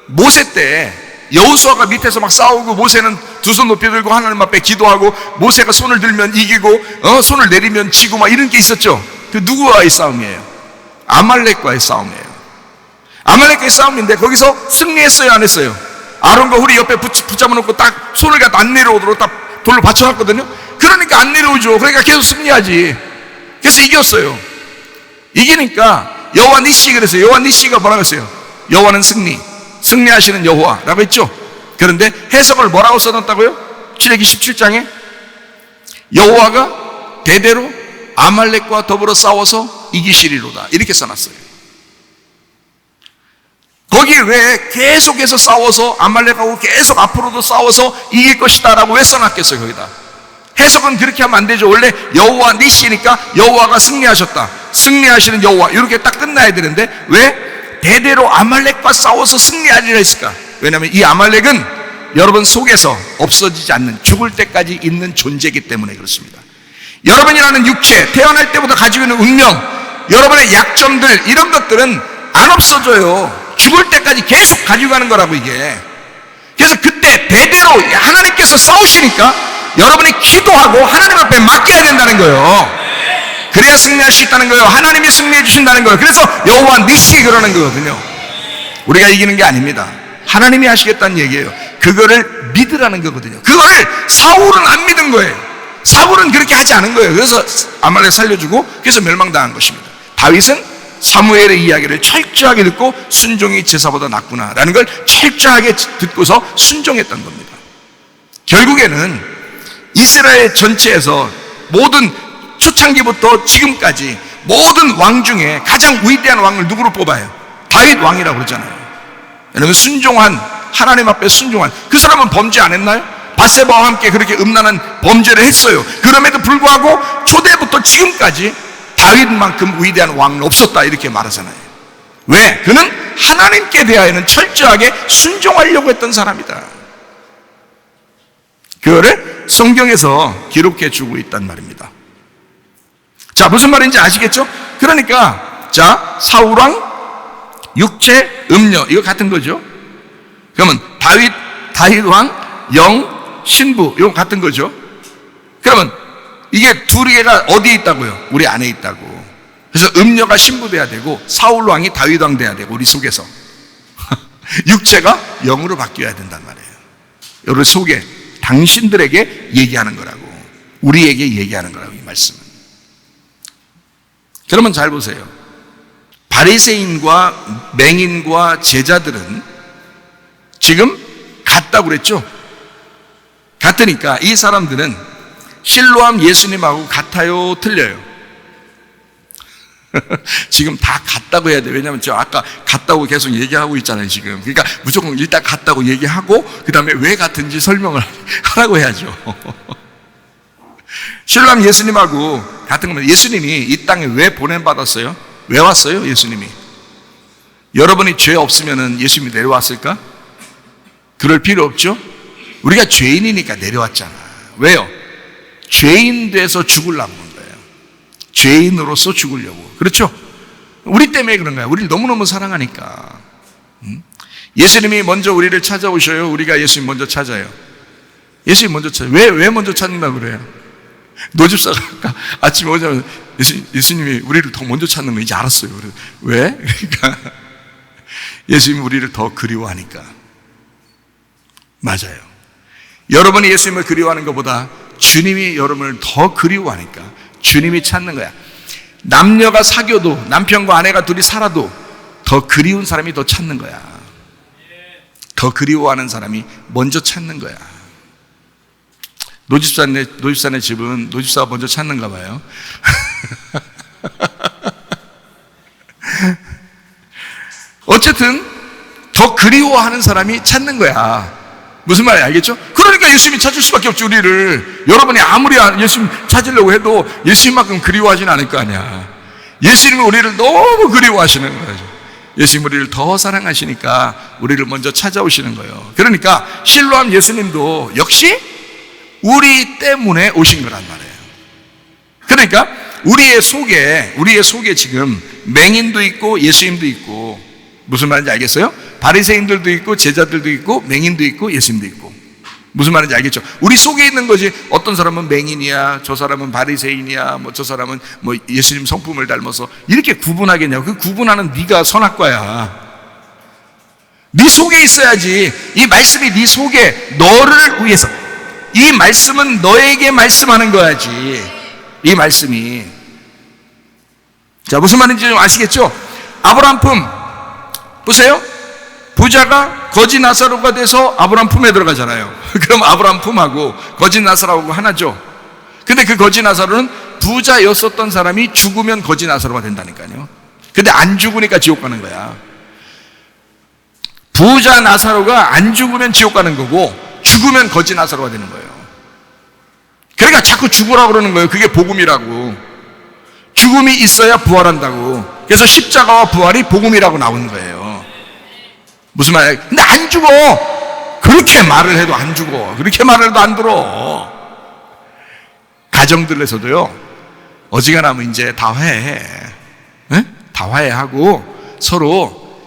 모세 때 여호수아가 밑에서 막 싸우고 모세는 두 손 높이 들고 하나님 앞에 기도하고 모세가 손을 들면 이기고 손을 내리면 지고 막 이런 게 있었죠. 그 누구와의 싸움이에요? 아말렉과의 싸움이에요. 아말렉과의 싸움인데 거기서 승리했어요, 안 했어요? 아론과 훌이 옆에 붙잡아 놓고 딱 손을 갖다 안 내려오도록 딱 돌로 받쳐놨거든요. 그러니까 안 내려오죠. 그러니까 계속 승리하지. 그래서 이겼어요. 이기니까 여호와 니시 그랬어요. 여호와 니시가 뭐라고 했어요? 여호와는 승리하시는 여호와라고 했죠. 그런데 해석을 뭐라고 써놨다고요? 출애기 17장에 여호와가 대대로 아말렉과 더불어 싸워서 이기시리로다 이렇게 써놨어요. 거기 왜 계속해서 싸워서 아말렉하고 계속 앞으로도 싸워서 이길 것이다 라고 왜 써놨겠어요? 거기다 해석은 그렇게 하면 안 되죠. 원래 여호와 니시니까 여호와가 승리하셨다, 승리하시는 여호와 이렇게 딱 끝나야 되는데 왜 대대로 아말렉과 싸워서 승리하리라 했을까? 왜냐하면 이 아말렉은 여러분 속에서 없어지지 않는 죽을 때까지 있는 존재이기 때문에 그렇습니다. 여러분이라는 육체, 태어날 때부터 가지고 있는 운명, 여러분의 약점들 이런 것들은 안 없어져요. 죽을 때까지 계속 가지고 가는 거라고 이게. 그래서 그때 대대로 하나님께서 싸우시니까 여러분이 기도하고 하나님 앞에 맡겨야 된다는 거예요. 그래야 승리할 수 있다는 거예요. 하나님이 승리해 주신다는 거예요. 그래서 여호와 니시 그러는 거거든요. 우리가 이기는 게 아닙니다. 하나님이 하시겠다는 얘기예요. 그거를 믿으라는 거거든요. 그거를 사울은 안 믿은 거예요. 사울은 그렇게 하지 않은 거예요. 그래서 아말렉 살려주고 그래서 멸망당한 것입니다. 다윗은 사무엘의 이야기를 철저하게 듣고 순종이 제사보다 낫구나라는 걸 철저하게 듣고서 순종했던 겁니다. 결국에는 이스라엘 전체에서 모든 초창기부터 지금까지 모든 왕 중에 가장 위대한 왕을 누구로 뽑아요? 다윗 왕이라고 그러잖아요. 여러분 순종한, 하나님 앞에 순종한 그 사람은 범죄 안 했나요? 밧세바와 함께 그렇게 음란한 범죄를 했어요. 그럼에도 불구하고 초대부터 지금까지 다윗만큼 위대한 왕은 없었다 이렇게 말하잖아요. 왜? 그는 하나님께 대하여는 철저하게 순종하려고 했던 사람이다. 그거를 성경에서 기록해 주고 있단 말입니다. 자, 무슨 말인지 아시겠죠? 그러니까 자, 사울왕, 육체, 음녀, 이거 같은 거죠. 그러면 다윗왕, 영, 신부, 이거 같은 거죠. 그러면 이게 두 개가 어디에 있다고요? 우리 안에 있다고. 그래서 음녀가 신부 돼야 되고 사울왕이 다윗왕 돼야 되고 우리 속에서 육체가 영으로 바뀌어야 된단 말이에요. 여러분 속에 당신들에게 얘기하는 거라고, 우리에게 얘기하는 거라고, 이 말씀은. 그러면 잘 보세요. 바리새인과 맹인과 제자들은 지금 같다고 그랬죠? 같으니까 이 사람들은 실로암 예수님하고 같아요, 틀려요? 지금 다 같다고 해야 돼. 왜냐하면 저 아까 같다고 계속 얘기하고 있잖아요, 지금. 그러니까 무조건 일단 같다고 얘기하고 그 다음에 왜 같은지 설명을 하라고 해야죠. 실로암 예수님하고 같은 겁니다. 예수님이 이 땅에 왜 보냄받았어요? 왜 왔어요, 예수님이? 여러분이 죄 없으면 예수님이 내려왔을까? 그럴 필요 없죠? 우리가 죄인이니까 내려왔잖아. 왜요? 죄인 돼서 죽으려고 온 거예요. 죄인으로서 죽으려고. 그렇죠? 우리 때문에 그런 거야. 우리를 너무너무 사랑하니까. 예수님이 먼저 우리를 찾아오셔요? 우리가 예수님 먼저 찾아요? 예수님 먼저 찾아요. 왜 먼저 찾는다고 그래요? 노집사가 아침에 오자면 예수님이 우리를 더 먼저 찾는 거 이제 알았어요. 왜? 그러니까 예수님이 우리를 더 그리워하니까. 맞아요. 여러분이 예수님을 그리워하는 것보다 주님이 여러분을 더 그리워하니까 주님이 찾는 거야. 남녀가 사귀어도, 남편과 아내가 둘이 살아도 더 그리운 사람이 더 찾는 거야. 더 그리워하는 사람이 먼저 찾는 거야. 노집사네 집은 노집사가 먼저 찾는가 봐요. 어쨌든 더 그리워하는 사람이 찾는 거야. 무슨 말인지 알겠죠? 그러니까 예수님이 찾을 수밖에 없죠, 우리를. 여러분이 아무리 예수님 찾으려고 해도 예수님만큼 그리워하진 않을 거 아니야. 예수님은 우리를 너무 그리워하시는 거죠. 예수님 우리를 더 사랑하시니까 우리를 먼저 찾아오시는 거예요. 그러니까 실로암 예수님도 역시 우리 때문에 오신 거란 말이에요. 그러니까 우리의 속에 지금 맹인도 있고 예수님도 있고, 무슨 말인지 알겠어요? 바리새인들도 있고 제자들도 있고 맹인도 있고 예수님도 있고. 무슨 말인지 알겠죠? 우리 속에 있는 거지. 어떤 사람은 맹인이야, 저 사람은 바리새인이야, 뭐 저 사람은 뭐 예수님 성품을 닮아서 이렇게 구분하겠냐고. 그 구분하는 네가 선악과야. 네 속에 있어야지. 이 말씀이 네 속에, 너를 위해서, 이 말씀은 너에게 말씀하는 거야지, 이 말씀이. 자, 무슨 말인지 좀 아시겠죠? 아브라함 품 보세요. 부자가 거지 나사로가 돼서 아브라함 품에 들어가잖아요. 그럼 아브라함 품하고 거지 나사로하고 하나죠. 근데 그 거지 나사로는 부자였었던 사람이 죽으면 거지 나사로가 된다니까요. 근데 안 죽으니까 지옥 가는 거야. 부자 나사로가 안 죽으면 지옥 가는 거고 죽으면 거지 나사로가 되는 거예요. 그러니까 자꾸 죽으라고 그러는 거예요. 그게 복음이라고. 죽음이 있어야 부활한다고. 그래서 십자가와 부활이 복음이라고 나오는 거예요. 무슨 말이야? 근데 안 죽어. 그렇게 말을 해도 안 죽어. 그렇게 말을 해도 안 들어. 가정들에서도요, 어지간하면 이제 다 화해해. 네? 다 화해하고 서로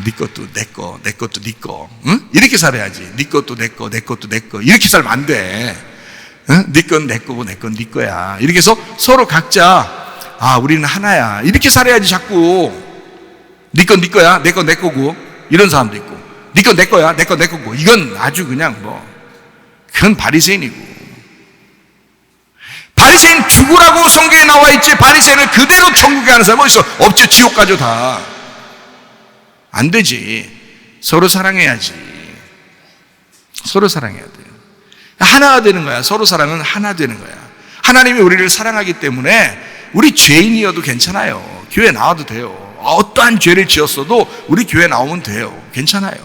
네 것도 내 거, 내 것도 네 거. 응? 이렇게 살아야지. 네 것도 내 거, 내 것도 내 거. 이렇게 살면 안 돼. 응? 네 건 내 거고 내 건 네 거야. 이렇게 해서 서로 각자 우리는 하나야. 이렇게 살아야지. 자꾸 네 건 네 거야, 내 건 내 거고. 이런 사람도 있고, 네 건 내 거야, 내 건 내 거고. 이건 아주 그냥 그건 바리새인이고. 바리새인 죽으라고 성경에 나와 있지, 바리새인을 그대로 천국에 가는 사람은 어디 있어? 없지. 지옥 가죠 다. 안 되지. 서로 사랑해야지. 서로 사랑해야 돼. 하나가 되는 거야. 서로 사랑은 하나 되는 거야. 하나님이 우리를 사랑하기 때문에 우리 죄인이어도 괜찮아요. 교회 나와도 돼요. 어떠한 죄를 지었어도 우리 교회 나오면 돼요. 괜찮아요.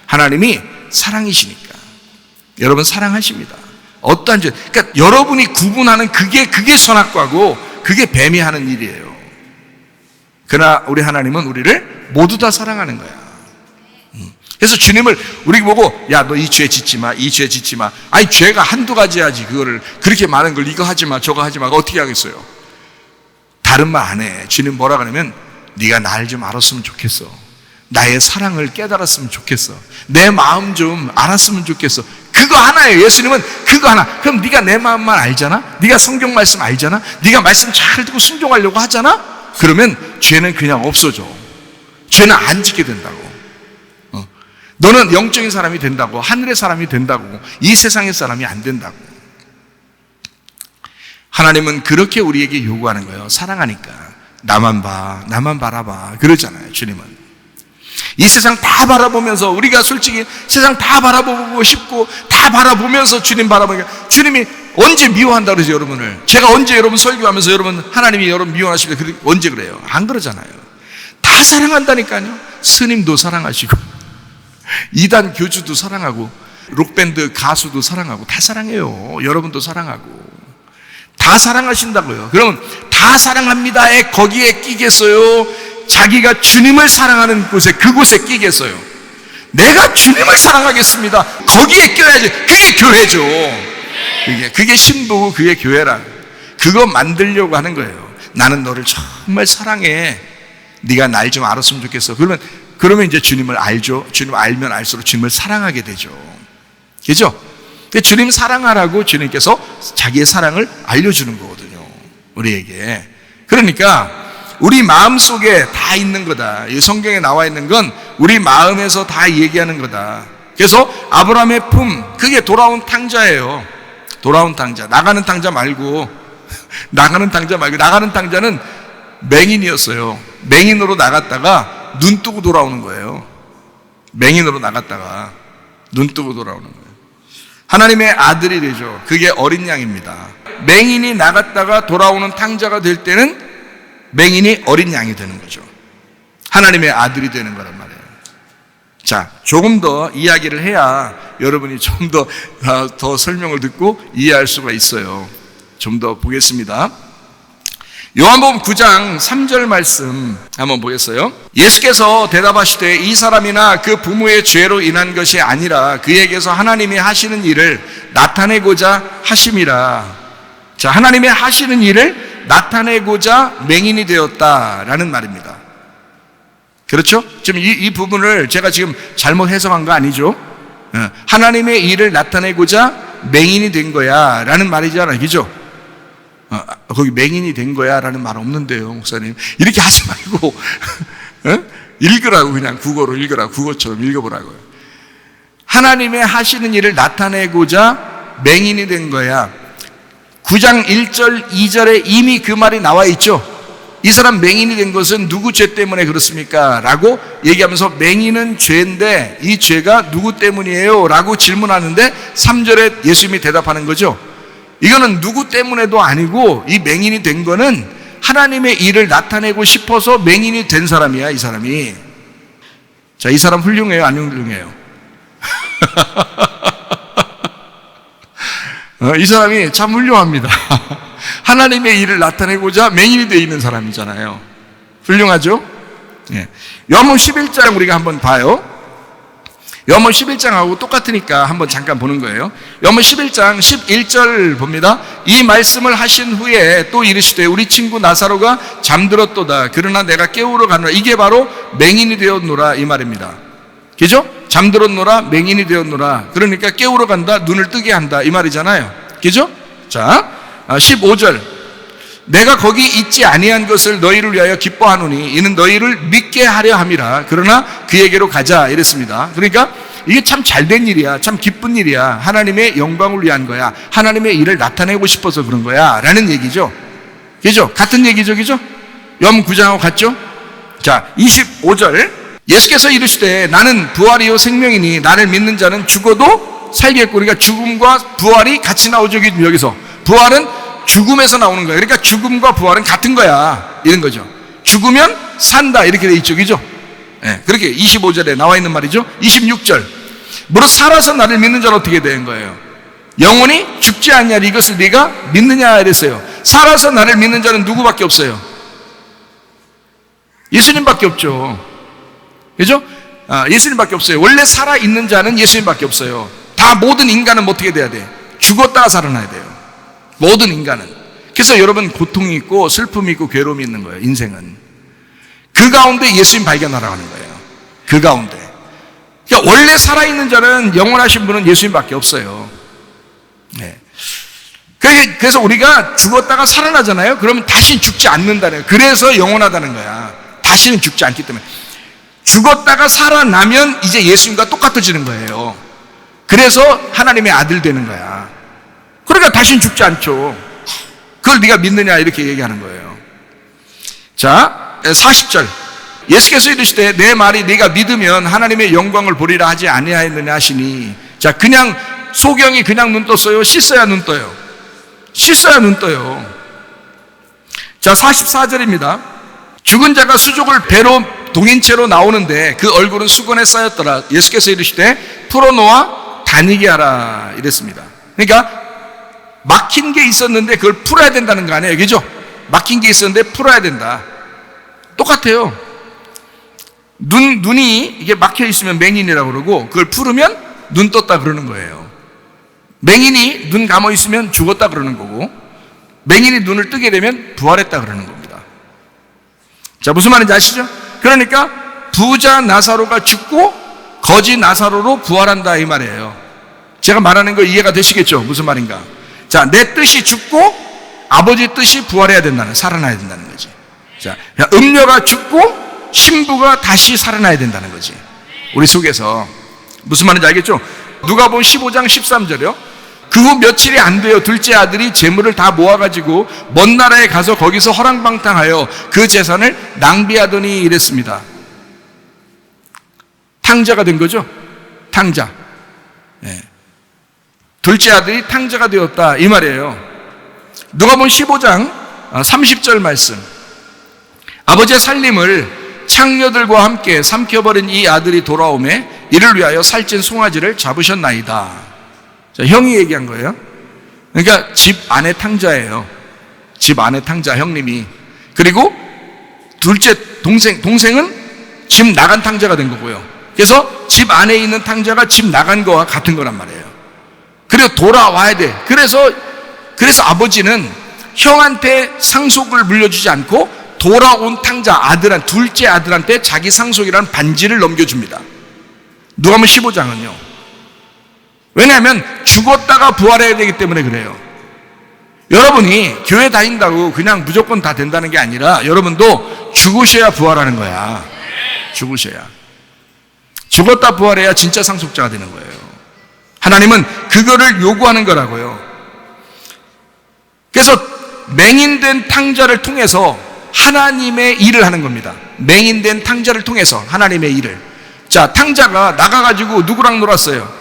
하나님이 사랑이시니까. 여러분 사랑하십니다. 어떠한 죄, 그러니까 여러분이 구분하는 그게 선악과고 그게 뱀이 하는 일이에요. 그러나 우리 하나님은 우리를 모두 다 사랑하는 거야. 그래서 주님을 우리 보고 야, 너 이 죄 짓지 마, 이 죄 짓지 마. 아니, 죄가 한두 가지 하지 그거를 그렇게 많은 걸 이거 하지 마, 저거 하지 마. 어떻게 하겠어요? 다른 말 안 해. 주님 뭐라 그러면 네가 날 좀 알았으면 좋겠어. 나의 사랑을 깨달았으면 좋겠어. 내 마음 좀 알았으면 좋겠어. 그거 하나예요. 예수님은 그거 하나. 그럼 네가 내 마음만 알잖아. 네가 성경 말씀 알잖아. 네가 말씀 잘 듣고 순종하려고 하잖아. 그러면 죄는 그냥 없어져. 죄는 안 짓게 된다고. 너는 영적인 사람이 된다고, 하늘의 사람이 된다고, 이 세상의 사람이 안 된다고. 하나님은 그렇게 우리에게 요구하는 거예요. 사랑하니까. 나만 봐, 나만 바라봐. 그러잖아요, 주님은. 이 세상 다 바라보면서, 우리가 솔직히 세상 다 바라보고 싶고 다 바라보면서 주님 바라보니까 주님이 언제 미워한다 그러죠, 여러분을? 제가 언제 여러분 설교하면서 여러분 하나님이 여러분 미워하십니까? 언제 그래요? 안 그러잖아요. 다 사랑한다니까요. 스님도 사랑하시고 이단 교주도 사랑하고 록밴드 가수도 사랑하고 다 사랑해요. 여러분도 사랑하고 다 사랑하신다고요. 그러면 다 사랑합니다에 거기에 끼겠어요? 자기가 주님을 사랑하는 곳에 그곳에 끼겠어요? 내가 주님을 사랑하겠습니다. 거기에 껴야지. 그게 교회죠. 그게 신부고 그게 교회라. 그거 만들려고 하는 거예요. 나는 너를 정말 사랑해. 네가 날 좀 알았으면 좋겠어. 그러면 이제 주님을 알죠. 주님 알면 알수록 주님을 사랑하게 되죠. 그죠? 주님 사랑하라고 주님께서 자기의 사랑을 알려주는 거거든요, 우리에게. 그러니까 우리 마음속에 다 있는 거다. 이 성경에 나와 있는 건 우리 마음에서 다 얘기하는 거다. 그래서 아브라함의 품, 그게 돌아온 탕자예요. 돌아온 탕자. 나가는 탕자 말고 나가는 탕자는 맹인이었어요. 맹인으로 나갔다가 눈 뜨고 돌아오는 거예요. 맹인으로 나갔다가 눈 뜨고 돌아오는 거예요. 하나님의 아들이 되죠. 그게 어린 양입니다. 맹인이 나갔다가 돌아오는 탕자가 될 때는 맹인이 어린 양이 되는 거죠. 하나님의 아들이 되는 거란 말이에요. 자, 조금 더 이야기를 해야 여러분이 좀 더 설명을 듣고 이해할 수가 있어요. 좀 더 보겠습니다. 요한복음 9장 3절 말씀 한번 보겠어요. 예수께서 대답하시되 이 사람이나 그 부모의 죄로 인한 것이 아니라 그에게서 하나님이 하시는 일을 나타내고자 하심이라. 자, 하나님이 하시는 일을 나타내고자 맹인이 되었다라는 말입니다. 그렇죠? 지금 이 부분을 제가 지금 잘못 해석한 거 아니죠? 하나님의 일을 나타내고자 맹인이 된 거야 라는 말이잖아요. 그죠? 거기 맹인이 된 거야 라는 말 없는데요, 목사님. 이렇게 하지 말고 읽으라고. 그냥 국어로 읽으라고. 국어처럼 읽어보라고요. 하나님의 하시는 일을 나타내고자 맹인이 된 거야. 9장 1절 2절에 이미 그 말이 나와 있죠. 이 사람 맹인이 된 것은 누구 죄 때문에 그렇습니까? 라고 얘기하면서 맹인은 죄인데 이 죄가 누구 때문이에요? 라고 질문하는데 3절에 예수님이 대답하는 거죠. 이거는 누구 때문에도 아니고 이 맹인이 된 거는 하나님의 일을 나타내고 싶어서 맹인이 된 사람이야, 이 사람이. 자, 이 사람 훌륭해요, 안 훌륭해요? 이 사람이 참 훌륭합니다. 하나님의 일을 나타내고자 맹인이 되어 있는 사람이잖아요. 훌륭하죠? 예. 요한복음 11장 우리가 한번 봐요. 요한복음 11장하고 똑같으니까 한번 잠깐 보는 거예요. 요한복음 11장 11절 봅니다. 이 말씀을 하신 후에 또 이르시되 우리 친구 나사로가 잠들었도다. 그러나 내가 깨우러 가노라. 이게 바로 맹인이 되었노라 이 말입니다. 그죠? 잠들었노라, 맹인이 되었노라. 그러니까 깨우러 간다, 눈을 뜨게 한다 이 말이잖아요. 그죠? 자, 15절. 내가 거기 있지 아니한 것을 너희를 위하여 기뻐하노니 이는 너희를 믿게 하려 함이라. 그러나 그에게로 가자 이랬습니다. 그러니까 이게 참 잘된 일이야. 참 기쁜 일이야. 하나님의 영광을 위한 거야. 하나님의 일을 나타내고 싶어서 그런 거야 라는 얘기죠. 그죠? 같은 얘기죠. 그죠? 요한복음 9장하고 같죠? 자, 25절. 예수께서 이르시되 나는 부활이요 생명이니 나를 믿는 자는 죽어도 살겠고. 그러니까 죽음과 부활이 같이 나오죠. 여기서 부활은 죽음에서 나오는 거예요. 그러니까 죽음과 부활은 같은 거야 이런 거죠. 죽으면 산다 이렇게 돼 있죠. 그죠? 네, 그렇게 25절에 나와 있는 말이죠. 26절. 무릇 살아서 나를 믿는 자는 어떻게 되는 거예요? 영원히 죽지 않냐 이것을 네가 믿느냐 이랬어요. 살아서 나를 믿는 자는 누구밖에 없어요? 예수님밖에 없죠. 그죠? 예수님밖에 없어요. 원래 살아있는 자는 예수님밖에 없어요. 다 모든 인간은 어떻게 돼야 돼? 죽었다가 살아나야 돼요. 모든 인간은. 그래서 여러분 고통이 있고 슬픔이 있고 괴로움이 있는 거예요. 인생은. 그 가운데 예수님 발견하라고 하는 거예요. 그 가운데. 그러니까 원래 살아있는 자는 영원하신 분은 예수님밖에 없어요. 네. 그래서 우리가 죽었다가 살아나잖아요. 그러면 다시 죽지 않는다는 거예요. 그래서 영원하다는 거야. 다시는 죽지 않기 때문에. 죽었다가 살아나면 이제 예수님과 똑같아지는 거예요. 그래서 하나님의 아들 되는 거야. 그러니까 다시는 죽지 않죠. 그걸 네가 믿느냐 이렇게 얘기하는 거예요. 자, 40절. 예수께서 이르시되 내 말이 네가 믿으면 하나님의 영광을 보리라 하지 아니하였느냐 하시니. 자, 그냥 소경이 그냥 눈 떴어요? 씻어야 눈 떠요? 씻어야 눈 떠요. 자, 44절입니다. 죽은 자가 수족을 배로 동인 채로 나오는데 그 얼굴은 수건에 쌓였더라. 예수께서 이르시되 풀어놓아 다니게 하라 이랬습니다. 그러니까 막힌 게 있었는데 그걸 풀어야 된다는 거 아니에요, 그죠? 막힌 게 있었는데 풀어야 된다. 똑같아요. 눈이 이게 막혀 있으면 맹인이라고 그러고 그걸 풀으면 눈 떴다 그러는 거예요. 맹인이 눈 감아 있으면 죽었다 그러는 거고 맹인이 눈을 뜨게 되면 부활했다 그러는 겁니다. 자, 무슨 말인지 아시죠? 그러니까 부자 나사로가 죽고 거지 나사로로 부활한다 이 말이에요. 제가 말하는 거 이해가 되시겠죠? 무슨 말인가? 자, 내 뜻이 죽고 아버지 뜻이 부활해야 된다는, 살아나야 된다는 거지. 자, 음녀가 죽고 신부가 다시 살아나야 된다는 거지. 우리 속에서. 무슨 말인지 알겠죠? 누가복음 15장 13절이요. 그 후 며칠이 안 돼요. 둘째 아들이 재물을 다 모아가지고 먼 나라에 가서 거기서 허랑방탕하여 그 재산을 낭비하더니 이랬습니다. 탕자가 된 거죠? 탕자. 네. 둘째 아들이 탕자가 되었다 이 말이에요. 누가복음 15장 30절 말씀. 아버지의 살림을 창녀들과 함께 삼켜버린 이 아들이 돌아오매 이를 위하여 살찐 송아지를 잡으셨나이다. 자, 형이 얘기한 거예요. 그러니까 집 안에 탕자예요. 집 안에 탕자 형님이. 그리고 둘째 동생은 집 나간 탕자가 된 거고요. 그래서 집 안에 있는 탕자가 집 나간 거와 같은 거란 말이에요. 그리고 돌아와야 돼. 그래서 아버지는 형한테 상속을 물려주지 않고 돌아온 탕자 둘째 아들한테 자기 상속이라는 반지를 넘겨줍니다. 누가복음 15장은요. 왜냐하면 죽었다가 부활해야 되기 때문에 그래요. 여러분이 교회 다닌다고 그냥 무조건 다 된다는 게 아니라 여러분도 죽으셔야 부활하는 거야. 죽으셔야. 죽었다 부활해야 진짜 상속자가 되는 거예요. 하나님은 그거를 요구하는 거라고요. 그래서 맹인된 탕자를 통해서 하나님의 일을 하는 겁니다. 맹인된 탕자를 통해서 하나님의 일을. 자, 탕자가 나가가지고 누구랑 놀았어요?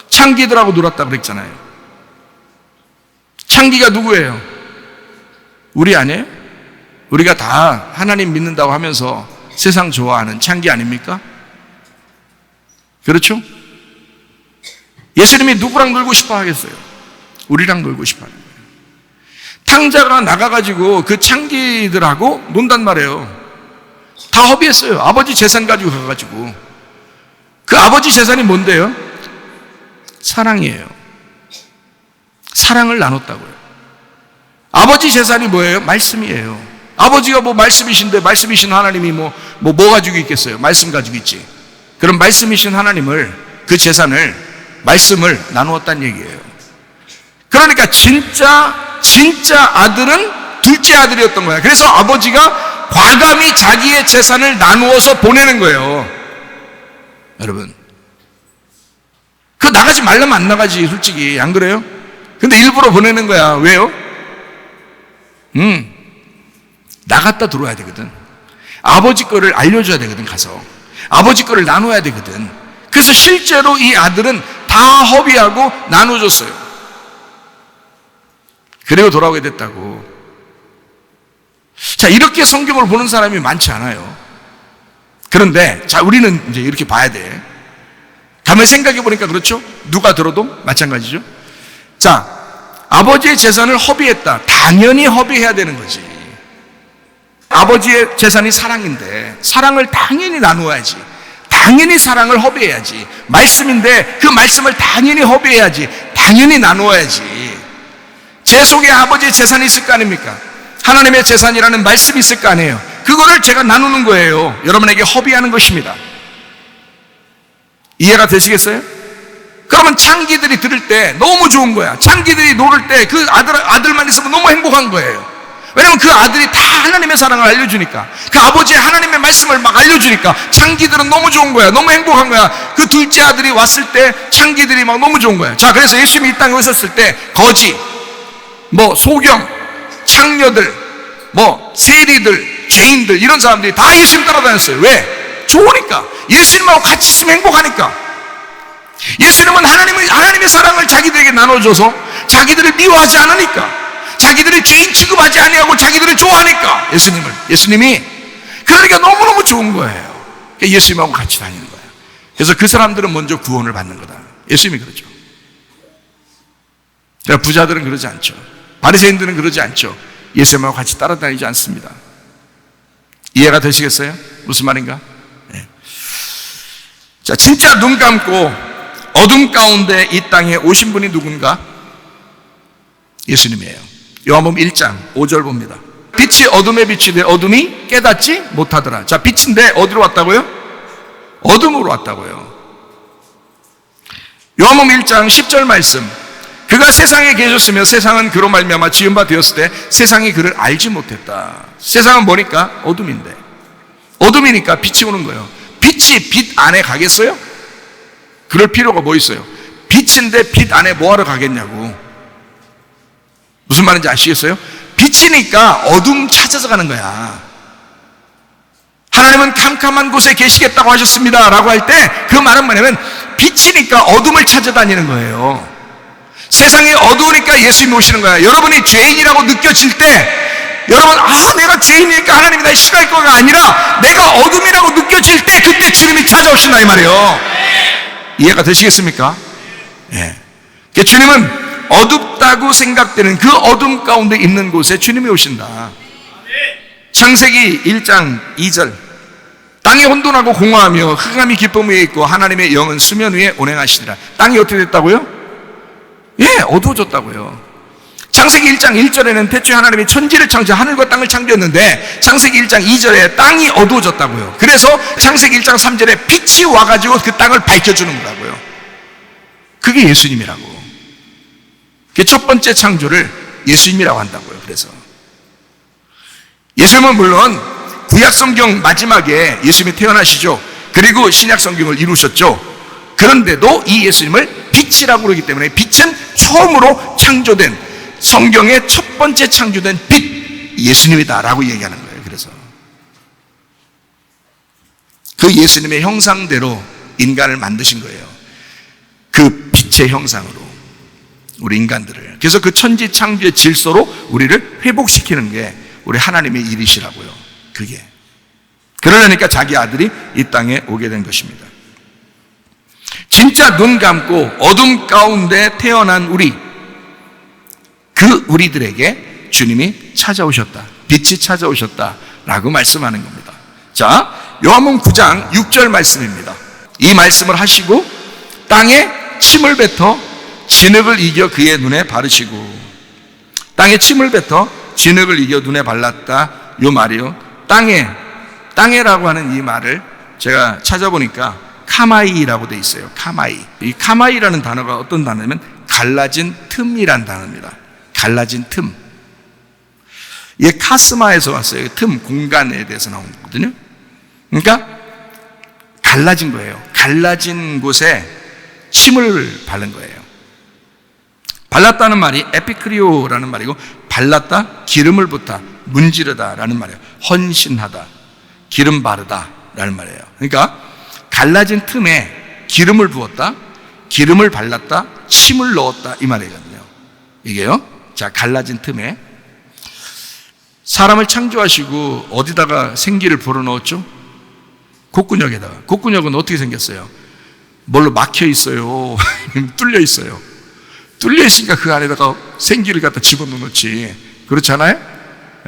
창기들하고 놀았다고 그랬잖아요. 창기가 누구예요? 우리 아니에요? 우리가 다 하나님 믿는다고 하면서 세상 좋아하는 창기 아닙니까? 그렇죠? 예수님이 누구랑 놀고 싶어 하겠어요? 우리랑 놀고 싶어 하는 거예요. 탕자가 나가가지고 그 창기들하고 논단 말이에요. 다 허비했어요. 아버지 재산 가지고 가가지고. 그 아버지 재산이 뭔데요? 사랑이에요. 사랑을 나눴다고요. 아버지 재산이 뭐예요? 말씀이에요. 아버지가 뭐 말씀이신데 말씀이신 하나님이 뭐 가지고 있겠어요? 말씀 가지고 있지. 그럼 말씀이신 하나님을, 그 재산을, 말씀을 나누었다는 얘기예요. 그러니까 진짜 아들은 둘째 아들이었던 거야. 그래서 아버지가 과감히 자기의 재산을 나누어서 보내는 거예요. 여러분, 그 나가지 말라면 안 나가지, 솔직히. 안 그래요? 근데 일부러 보내는 거야. 왜요? 나갔다 들어와야 되거든. 아버지 거를 알려줘야 되거든. 가서 아버지 거를 나눠야 되거든. 그래서 실제로 이 아들은 다 허비하고 나눠줬어요. 그리고 돌아오게 됐다고. 자, 이렇게 성경을 보는 사람이 많지 않아요. 그런데 자, 우리는 이제 이렇게 봐야 돼. 가만히 생각해 보니까 그렇죠? 누가 들어도 마찬가지죠. 자, 아버지의 재산을 허비했다. 당연히 허비해야 되는 거지. 아버지의 재산이 사랑인데 사랑을 당연히 나누어야지. 당연히 사랑을 허비해야지. 말씀인데 그 말씀을 당연히 허비해야지. 당연히 나누어야지. 제 속에 아버지의 재산이 있을 거 아닙니까? 하나님의 재산이라는 말씀이 있을 거 아니에요. 그거를 제가 나누는 거예요. 여러분에게 허비하는 것입니다. 이해가 되시겠어요? 그러면 창기들이 들을 때 너무 좋은 거야. 창기들이 노를 때 그 아들만 있으면 너무 행복한 거예요. 왜냐면 그 아들이 다 하나님의 사랑을 알려주니까, 그 아버지의 하나님의 말씀을 막 알려주니까 창기들은 너무 좋은 거야. 너무 행복한 거야. 그 둘째 아들이 왔을 때 창기들이 막 너무 좋은 거야. 자, 그래서 예수님이 이 땅에 오셨을 때 거지, 소경, 창녀들, 세리들, 죄인들, 이런 사람들이 다 예수님 따라다녔어요. 왜? 좋으니까. 예수님하고 같이 있으면 행복하니까. 예수님은 하나님의 사랑을 자기들에게 나눠줘서 자기들을 미워하지 않으니까, 자기들을 죄인 취급하지 아니하고 자기들을 좋아하니까, 예수님이 그러니까 너무너무 좋은 거예요. 그러니까 예수님하고 같이 다니는 거예요. 그래서 그 사람들은 먼저 구원을 받는 거다. 예수님이 그러죠. 그러니까 부자들은 그러지 않죠. 바리새인들은 그러지 않죠. 예수님하고 같이 따라다니지 않습니다. 이해가 되시겠어요? 무슨 말인가? 네. 자, 진짜 눈 감고 어둠 가운데 이 땅에 오신 분이 누군가? 예수님이에요. 요한복음 1장 5절 봅니다. 빛이 어둠에 비치되 어둠이 깨닫지 못하더라. 자, 빛인데 어디로 왔다고요? 어둠으로 왔다고요. 요한복음 1장 10절 말씀. 그가 세상에 계셨으며 세상은 그로 말미암아 지은 바 되었을 때 세상이 그를 알지 못했다. 세상은 뭐니까? 어둠인데. 어둠이니까 빛이 오는 거예요. 빛이 빛 안에 가겠어요? 그럴 필요가 뭐 있어요? 빛인데 빛 안에 뭐하러 가겠냐고. 무슨 말인지 아시겠어요? 빛이니까 어둠 찾아서 가는 거야. 하나님은 캄캄한 곳에 계시겠다고 하셨습니다 라고 할 때 그 말은 뭐냐면 빛이니까 어둠을 찾아다니는 거예요. 세상이 어두우니까 예수님이 오시는 거야. 여러분이 죄인이라고 느껴질 때, 여러분 내가 죄인이니까 하나님이 날 싫어할 거가 아니라 내가 어둠이라고 느껴질 때 그때 주님이 찾아오신다 이 말이에요. 이해가 되시겠습니까? 예. 그러니까 주님은 어둡다고 생각되는 그 어둠 가운데 있는 곳에 주님이 오신다. 창세기 1장 2절. 땅이 혼돈하고 공허하며 흑암이 기쁨 위에 있고 하나님의 영은 수면 위에 운행하시니라. 땅이 어떻게 됐다고요? 어두워졌다고요. 창세기 1장 1절에는 태초에 하나님이 천지를 하늘과 땅을 창조했는데 창세기 1장 2절에 땅이 어두워졌다고요. 그래서 창세기 1장 3절에 빛이 와가지고 그 땅을 밝혀주는 거라고요. 그게 예수님이라고. 첫 번째 창조를 예수님이라고 한다고요. 그래서 예수님은 물론 구약성경 마지막에 예수님이 태어나시죠. 그리고 신약성경을 이루셨죠. 그런데도 이 예수님을 빛이라고 그러기 때문에 빛은 처음으로 창조된, 성경의 첫 번째 창조된 빛, 예수님이다라고 얘기하는 거예요. 그래서 그 예수님의 형상대로 인간을 만드신 거예요. 그 빛의 형상으로 우리 인간들을. 그래서 그 천지 창조의 질서로 우리를 회복시키는 게 우리 하나님의 일이시라고요. 그게. 그러려니까 자기 아들이 이 땅에 오게 된 것입니다. 진짜 눈 감고 어둠 가운데 태어난 우리들에게 주님이 찾아오셨다. 빛이 찾아오셨다라고 말씀하는 겁니다. 자, 요한복음 9장 6절 말씀입니다. 이 말씀을 하시고 땅에 침을 뱉어 진흙을 이겨 그의 눈에 바르시고. 땅에 침을 뱉어 진흙을 이겨 눈에 발랐다. 요 말이요. 땅에라고 하는 이 말을 제가 찾아보니까 카마이라고 돼 있어요. 카마이. 이 카마이라는 단어가 어떤 단어냐면 갈라진 틈이란 단어입니다. 갈라진 틈. 이게 카스마에서 왔어요. 틈, 공간에 대해서 나온 거거든요. 그러니까 갈라진 거예요. 갈라진 곳에 침을 바른 거예요. 발랐다는 말이 에피크리오라는 말이고, 발랐다, 기름을 붓다, 문지르다라는 말이에요. 헌신하다, 기름 바르다 라는 말이에요. 그러니까 갈라진 틈에 기름을 부었다, 기름을 발랐다, 침을 넣었다 이 말이거든요. 이게요. 자, 갈라진 틈에 사람을 창조하시고 어디다가 생기를 불어넣었죠? 콧구녕에다가. 콧구녕은 어떻게 생겼어요? 뭘로 막혀 있어요? 뚫려 있어요. 뚫려 있으니까 그 안에다가 생기를 갖다 집어넣지. 그렇잖아요?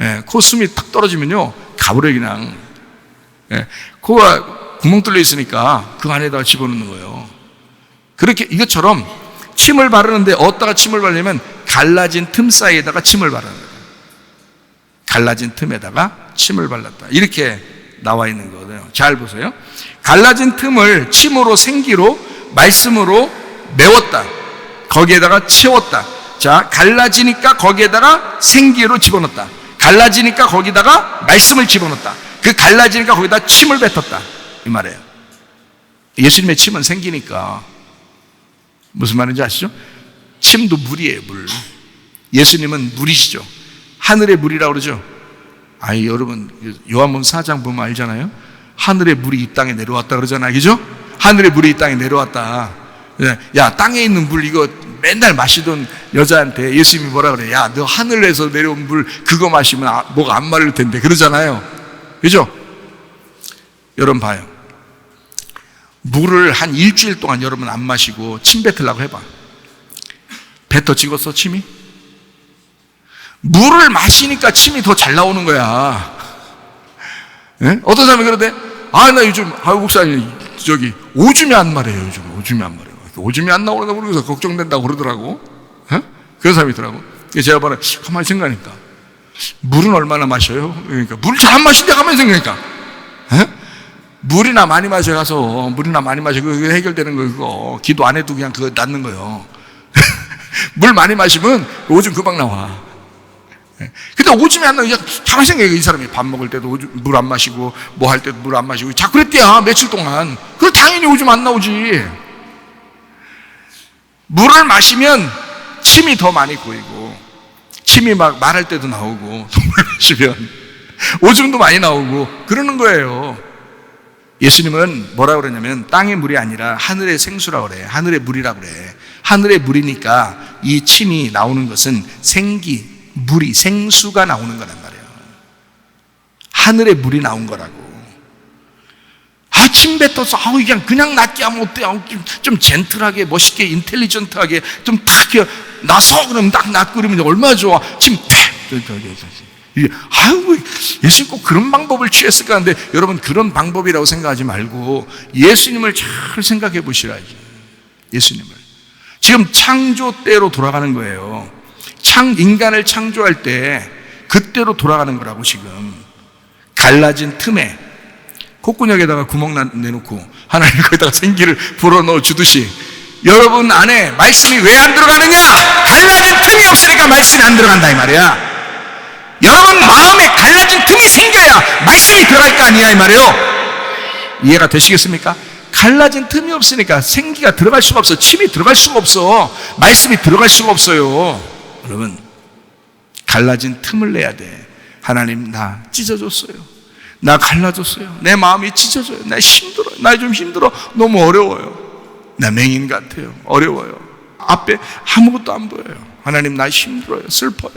예, 코숨이 탁 떨어지면요 가버려 그냥. 예. 코가 구멍 뚫려 있으니까 그 안에다가 집어넣는 거예요. 그렇게 이것처럼 침을 바르는데 어디다가 침을 바르냐면 갈라진 틈 사이에다가 침을 바르는 거예요. 갈라진 틈에다가 침을 발랐다. 이렇게 나와 있는 거거든요. 잘 보세요. 갈라진 틈을 침으로 생기로 말씀으로 메웠다. 거기에다가 채웠다. 자, 갈라지니까 거기에다가 생기로 집어넣었다. 갈라지니까 거기다가 말씀을 집어넣었다. 그 갈라지니까 거기다 침을 뱉었다. 이 말이에요. 예수님의 침은 생기니까. 무슨 말인지 아시죠? 침도 물이에요, 물. 예수님은 물이시죠. 하늘의 물이라고 그러죠. 아이, 여러분, 요한복음 4장 보면 알잖아요. 하늘의 물이 이 땅에 내려왔다 그러잖아요. 그죠? 하늘의 물이 이 땅에 내려왔다. 야, 땅에 있는 물 이거 맨날 마시던 여자한테 예수님이 뭐라 그래? 야, 너 하늘에서 내려온 물 그거 마시면 뭐가 안 마를 텐데. 그러잖아요. 그죠? 여러분 봐요. 물을 한 일주일 동안 여러분 안 마시고 침 뱉으려고 해봐. 뱉어 찍었어, 침이? 물을 마시니까 침이 더 잘 나오는 거야. 예? 어떤 사람이 그러대? 아, 나 요즘, 목사님, 오줌이 안 마래요, 요즘. 오줌이 안 마래요. 오줌이 안 나오려다 그러면서 걱정된다고 그러더라고. 예? 그런 사람이 있더라고. 제가 봐라, 가만히 생각하니까. 물은 얼마나 마셔요? 그러니까, 물을 잘 안 마신데 가만히 생각하니까. 예? 물이나 많이 마셔가서, 물이나 많이 마셔. 그거 해결되는 거, 그거. 기도 안 해도 그냥 그거 낫는 거예요. 물 많이 마시면 오줌 금방 나와. 근데 오줌이 안 나고, 가만히 생각해. 이 사람이 밥 먹을 때도 물 안 마시고, 뭐 할 때도 물 안 마시고, 자꾸 그랬대야, 며칠 동안. 그럼 당연히 오줌 안 나오지. 물을 마시면 침이 더 많이 고이고, 침이 막 말할 때도 나오고, 물 마시면 오줌도 많이 나오고, 그러는 거예요. 예수님은 뭐라 그러냐면, 땅의 물이 아니라 하늘의 생수라고 그래. 하늘의 물이라고 그래. 하늘의 물이니까 이 침이 나오는 것은 물이 생수가 나오는 거란 말이에요. 하늘의 물이 나온 거라고. 침 뱉어서 그냥 낫게 하면 어때? 좀 젠틀하게, 멋있게, 인텔리전트하게 좀 탁 나서 그러면 딱 낫고 그러면 얼마나 좋아. 침 예수님 꼭 그런 방법을 취했을까 하는데, 여러분 그런 방법이라고 생각하지 말고 예수님을 잘 생각해 보시라지. 예수님을. 지금 창조 때로 돌아가는 거예요. 인간을 창조할 때 그때로 돌아가는 거라고. 지금 갈라진 틈에 콧구녕에다가 구멍 내놓고 하나님 거기다가 생기를 불어넣어 주듯이 여러분 안에 말씀이 왜 안 들어가느냐? 갈라진 틈이 없으니까 말씀이 안 들어간다 이 말이야. 여러분 마음에 갈라진 틈이 생겨야 말씀이 들어갈 거 아니야 이 말이에요. 이해가 되시겠습니까? 갈라진 틈이 없으니까 생기가 들어갈 수가 없어. 침이 들어갈 수가 없어. 말씀이 들어갈 수가 없어요. 여러분, 갈라진 틈을 내야 돼. 하나님, 나 찢어졌어요. 나 갈라졌어요. 내 마음이 찢어져요. 나 힘들어요. 나 좀 힘들어. 너무 어려워요. 나 맹인 같아요. 어려워요. 앞에 아무것도 안 보여요. 하나님, 나 힘들어요. 슬퍼요.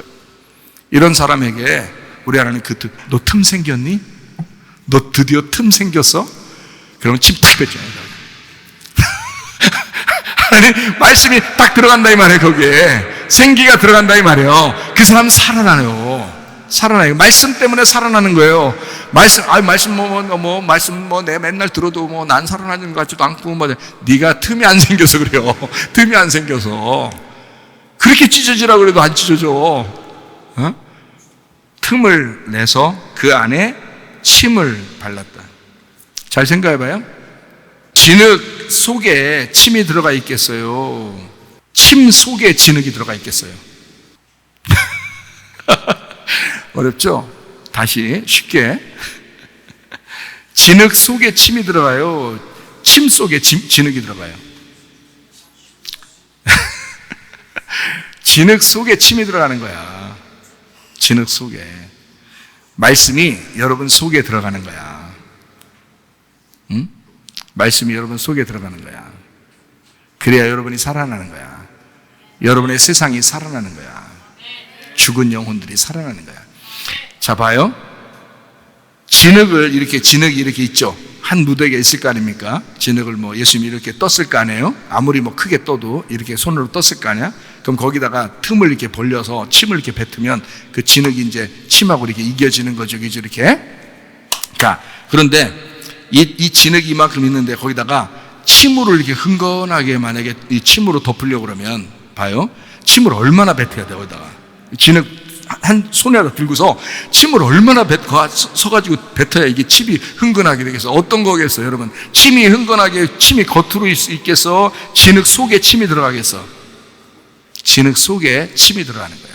이런 사람에게 우리 하나님 너 틈 생겼니? 너 드디어 틈 생겼어? 그러면 침 탁 뱉잖아요. 하나님, 말씀이 딱 들어간다 이 말이에요. 거기에 생기가 들어간다 이 말이에요. 그 사람 살아나요. 말씀 때문에 살아나는 거예요. 말씀 내가 맨날 들어도 난 살아나는 것 같지도 않고 네가 틈이 안 생겨서 그래요. 틈이 안 생겨서. 그렇게 찢어지라고 그래도 안 찢어져. 틈을 내서 그 안에 침을 발랐다. 잘 생각해봐요. 진흙 속에 침이 들어가 있겠어요? 침 속에 진흙이 들어가 있겠어요? 어렵죠? 다시 쉽게. 진흙 속에 침이 들어가요? 침 속에 진흙이 들어가요? 진흙 속에 침이 들어가는 거야. 진흙 속에. 말씀이 여러분 속에 들어가는 거야. 응? 말씀이 여러분 속에 들어가는 거야. 그래야 여러분이 살아나는 거야. 여러분의 세상이 살아나는 거야. 죽은 영혼들이 살아나는 거야. 자, 봐요. 진흙이 이렇게 있죠. 한 무더기가 있을 거 아닙니까? 진흙을 예수님이 이렇게 떴을 거 아니에요? 아무리 크게 떠도 이렇게 손으로 떴을 거 아니야? 그럼 거기다가 틈을 이렇게 벌려서 침을 이렇게 뱉으면 그 진흙이 이제 침하고 이렇게 이겨지는 거죠. 이렇게. 자, 그런데 이 진흙이 이만큼 있는데 거기다가 침으로 이렇게 흥건하게 만약에 이 침으로 덮으려고 그러면 봐요. 침을 얼마나 뱉어야 돼, 거기다가. 진흙 한 손에다 들고서 침을 얼마나 서가지고 뱉어야 이게 침이 흥건하게 되겠어. 어떤 거겠어, 여러분? 침이 흥건하게, 침이 겉으로 있겠어? 진흙 속에 침이 들어가겠어? 진흙 속에 침이 들어가는 거야.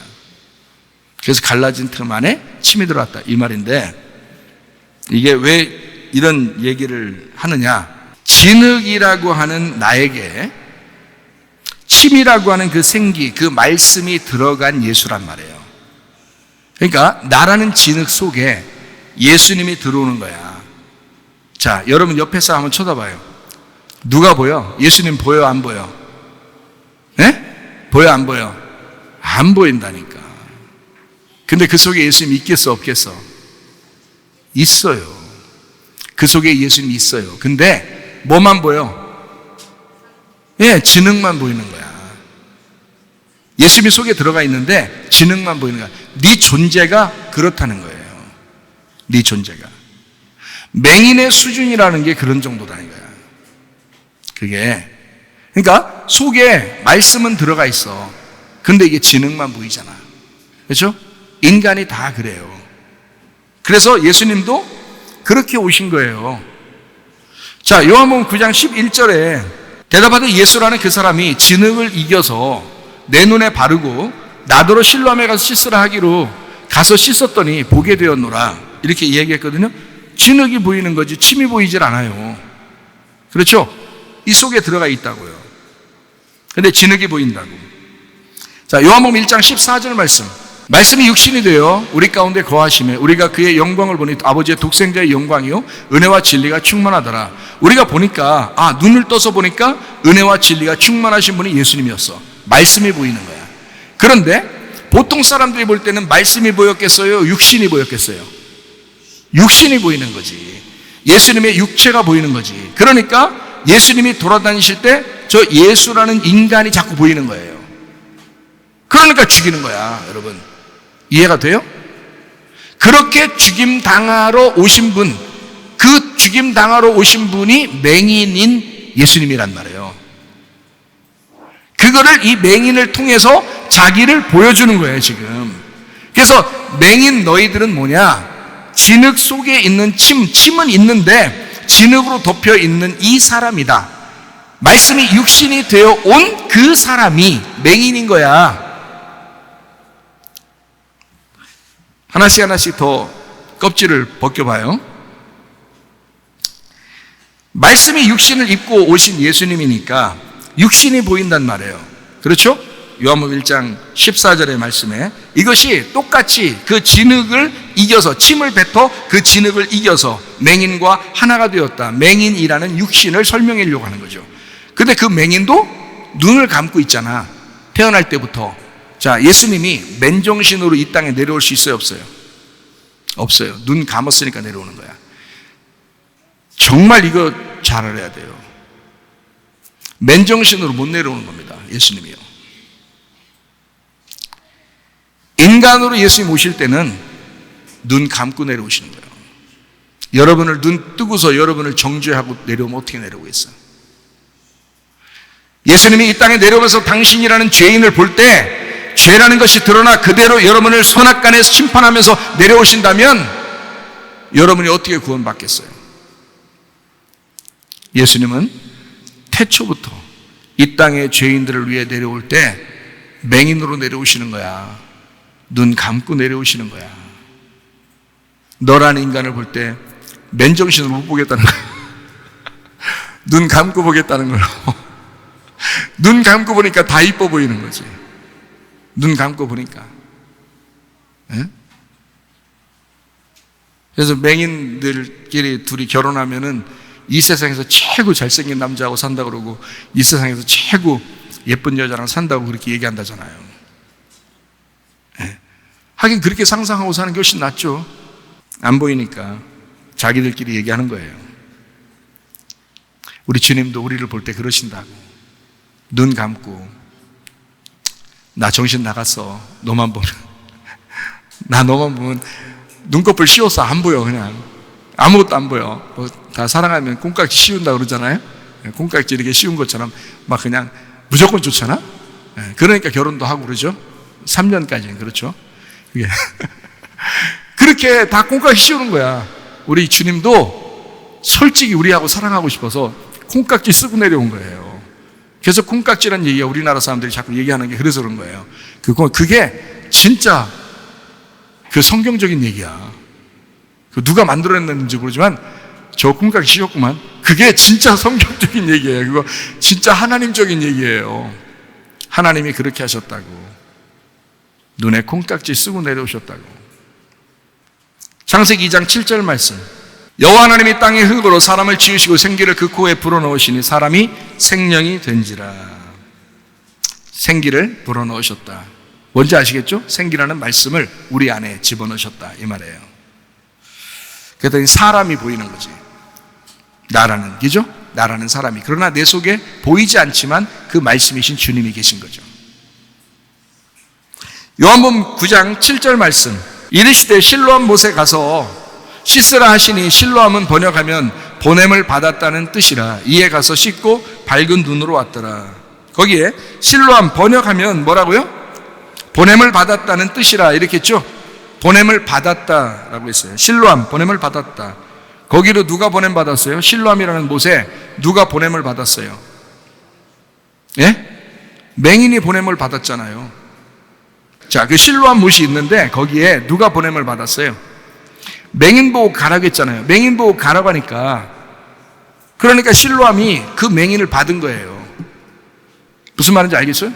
그래서 갈라진 틈 안에 침이 들어갔다, 이 말인데, 이게 왜 이런 얘기를 하느냐? 진흙이라고 하는 나에게 침이라고 하는 그 생기, 그 말씀이 들어간 예수란 말이에요. 그러니까 나라는 진흙 속에 예수님이 들어오는 거야. 자, 여러분 옆에 사람 한번 쳐다봐요. 누가 보여? 예수님 보여, 안 보여? 네? 보여, 안 보여? 안 보인다니까. 근데 그 속에 예수님이 있겠어, 없겠어? 있어요. 그 속에 예수님이 있어요. 근데 뭐만 보여? 예, 진흙만 보이는 거야. 예수님이 속에 들어가 있는데 진흙만 보이는 거야. 네 존재가 그렇다는 거예요. 네 존재가. 맹인의 수준이라는 게 그런 정도라는 거야. 그게. 그러니까 속에 말씀은 들어가 있어. 근데 이게 진흙만 보이잖아. 그렇죠? 인간이 다 그래요. 그래서 예수님도 그렇게 오신 거예요. 자, 요한복음 9장 11절에 대답하되 예수라는 그 사람이 진흙을 이겨서 내 눈에 바르고 나더러 실로암에 가서 씻으라 하기로 가서 씻었더니 보게 되었노라, 이렇게 얘기했거든요. 진흙이 보이는 거지 침이 보이질 않아요. 그렇죠? 이 속에 들어가 있다고요. 근데 진흙이 보인다고. 자, 요한복음 1장 14절 말씀이 육신이 되어 우리 가운데 거하심에 우리가 그의 영광을 보니 아버지의 독생자의 영광이요 은혜와 진리가 충만하더라. 우리가 보니까, 눈을 떠서 보니까 은혜와 진리가 충만하신 분이 예수님이었어. 말씀이 보이는 거야. 그런데 보통 사람들이 볼 때는 말씀이 보였겠어요? 육신이 보였겠어요? 육신이 보이는 거지. 예수님의 육체가 보이는 거지. 그러니까 예수님이 돌아다니실 때 저 예수라는 인간이 자꾸 보이는 거예요. 그러니까 죽이는 거야, 여러분. 이해가 돼요? 그렇게 죽임 당하러 오신 분, 그 죽임 당하러 오신 분이 맹인인 예수님이란 말이에요. 그거를 이 맹인을 통해서 자기를 보여주는 거예요, 지금. 그래서 맹인 너희들은 뭐냐? 진흙 속에 있는 침은 있는데 진흙으로 덮여 있는 이 사람이다. 말씀이 육신이 되어 온 그 사람이 맹인인 거야. 하나씩 더 껍질을 벗겨봐요. 말씀이 육신을 입고 오신 예수님이니까 육신이 보인단 말이에요. 그렇죠? 요한복음 1장 14절의 말씀에 이것이 똑같이 그 진흙을 이겨서, 침을 뱉어 그 진흙을 이겨서 맹인과 하나가 되었다. 맹인이라는 육신을 설명하려고 하는 거죠. 근데 그 맹인도 눈을 감고 있잖아, 태어날 때부터. 자, 예수님이 맨정신으로 이 땅에 내려올 수 있어요, 없어요? 없어요. 눈 감았으니까 내려오는 거야. 정말 이거 잘 알아야 돼요. 맨정신으로 못 내려오는 겁니다, 예수님이요. 인간으로 예수님 오실 때는 눈 감고 내려오시는 거예요. 여러분을 눈 뜨고서 여러분을 정죄하고 내려오면 어떻게 내려오겠어요? 예수님이 이 땅에 내려오면서 당신이라는 죄인을 볼 때 죄라는 것이 드러나 그대로 여러분을 선악간에 심판하면서 내려오신다면 여러분이 어떻게 구원받겠어요? 예수님은 태초부터 이 땅의 죄인들을 위해 내려올 때 맹인으로 내려오시는 거야. 눈 감고 내려오시는 거야. 너라는 인간을 볼 때 맨정신으로 못 보겠다는 거야. 눈 감고 보겠다는 거예요. 눈 감고 보니까 다 이뻐 보이는 거지. 눈 감고 보니까. 네? 그래서 맹인들끼리 둘이 결혼하면은 이 세상에서 최고 잘생긴 남자하고 산다 그러고 이 세상에서 최고 예쁜 여자랑 산다고 그렇게 얘기한다잖아요. 네. 하긴 그렇게 상상하고 사는 게 훨씬 낫죠. 안 보이니까 자기들끼리 얘기하는 거예요. 우리 주님도 우리를 볼 때 그러신다고. 눈 감고, 나 정신 나갔어, 너만 보면. 나 너만 보면 눈꺼풀 씌워서 안 보여, 그냥. 아무것도 안 보여. 뭐 다 사랑하면 콩깍지 씌운다 그러잖아요. 콩깍지 이렇게 씌운 것처럼 막 그냥 무조건 좋잖아. 그러니까 결혼도 하고 그러죠. 3년까지는 그렇죠. 그게 그렇게 다 콩깍지 씌우는 거야. 우리 주님도 솔직히 우리하고 사랑하고 싶어서 콩깍지 쓰고 내려온 거예요. 그래서 콩깍지라는 얘기가 우리나라 사람들이 자꾸 얘기하는 게 그래서 그런 거예요. 그게 진짜 그 성경적인 얘기야. 그 누가 만들어냈는지 모르지만 저 콩깍지 씌웠구만. 그게 진짜 성경적인 얘기예요. 그거 진짜 하나님적인 얘기예요. 하나님이 그렇게 하셨다고. 눈에 콩깍지 쓰고 내려오셨다고. 창세기 2장 7절 말씀. 여호와 하나님이 땅의 흙으로 사람을 지으시고 생기를 그 코에 불어넣으시니 사람이 생명이 된지라. 생기를 불어넣으셨다. 뭔지 아시겠죠? 생기라는 말씀을 우리 안에 집어넣으셨다 이 말이에요. 그랬더니 사람이 보이는 거지. 나라는, 그죠? 나라는 사람이. 그러나 내 속에 보이지 않지만 그 말씀이신 주님이 계신 거죠. 요한복음 9장 7절 말씀. 이르시되 실로암 못에 가서 씻으라 하시니, 실로암은 번역하면 보냄을 받았다는 뜻이라. 이에 가서 씻고 밝은 눈으로 왔더라. 거기에 실로암 번역하면 뭐라고요? 보냄을 받았다는 뜻이라 이렇게 했죠. 보냄을 받았다라고 했어요. 실로암 보냄을 받았다. 거기로 누가 보냄 받았어요? 실로암이라는 못에 누가 보냄을 받았어요? 예? 맹인이 보냄을 받았잖아요. 자, 그 실로암 못이 있는데 거기에 누가 보냄을 받았어요? 맹인 보고 가라고 했잖아요. 맹인 보고 가라고 하니까, 그러니까 실로암이 그 맹인을 받은 거예요. 무슨 말인지 알겠어요?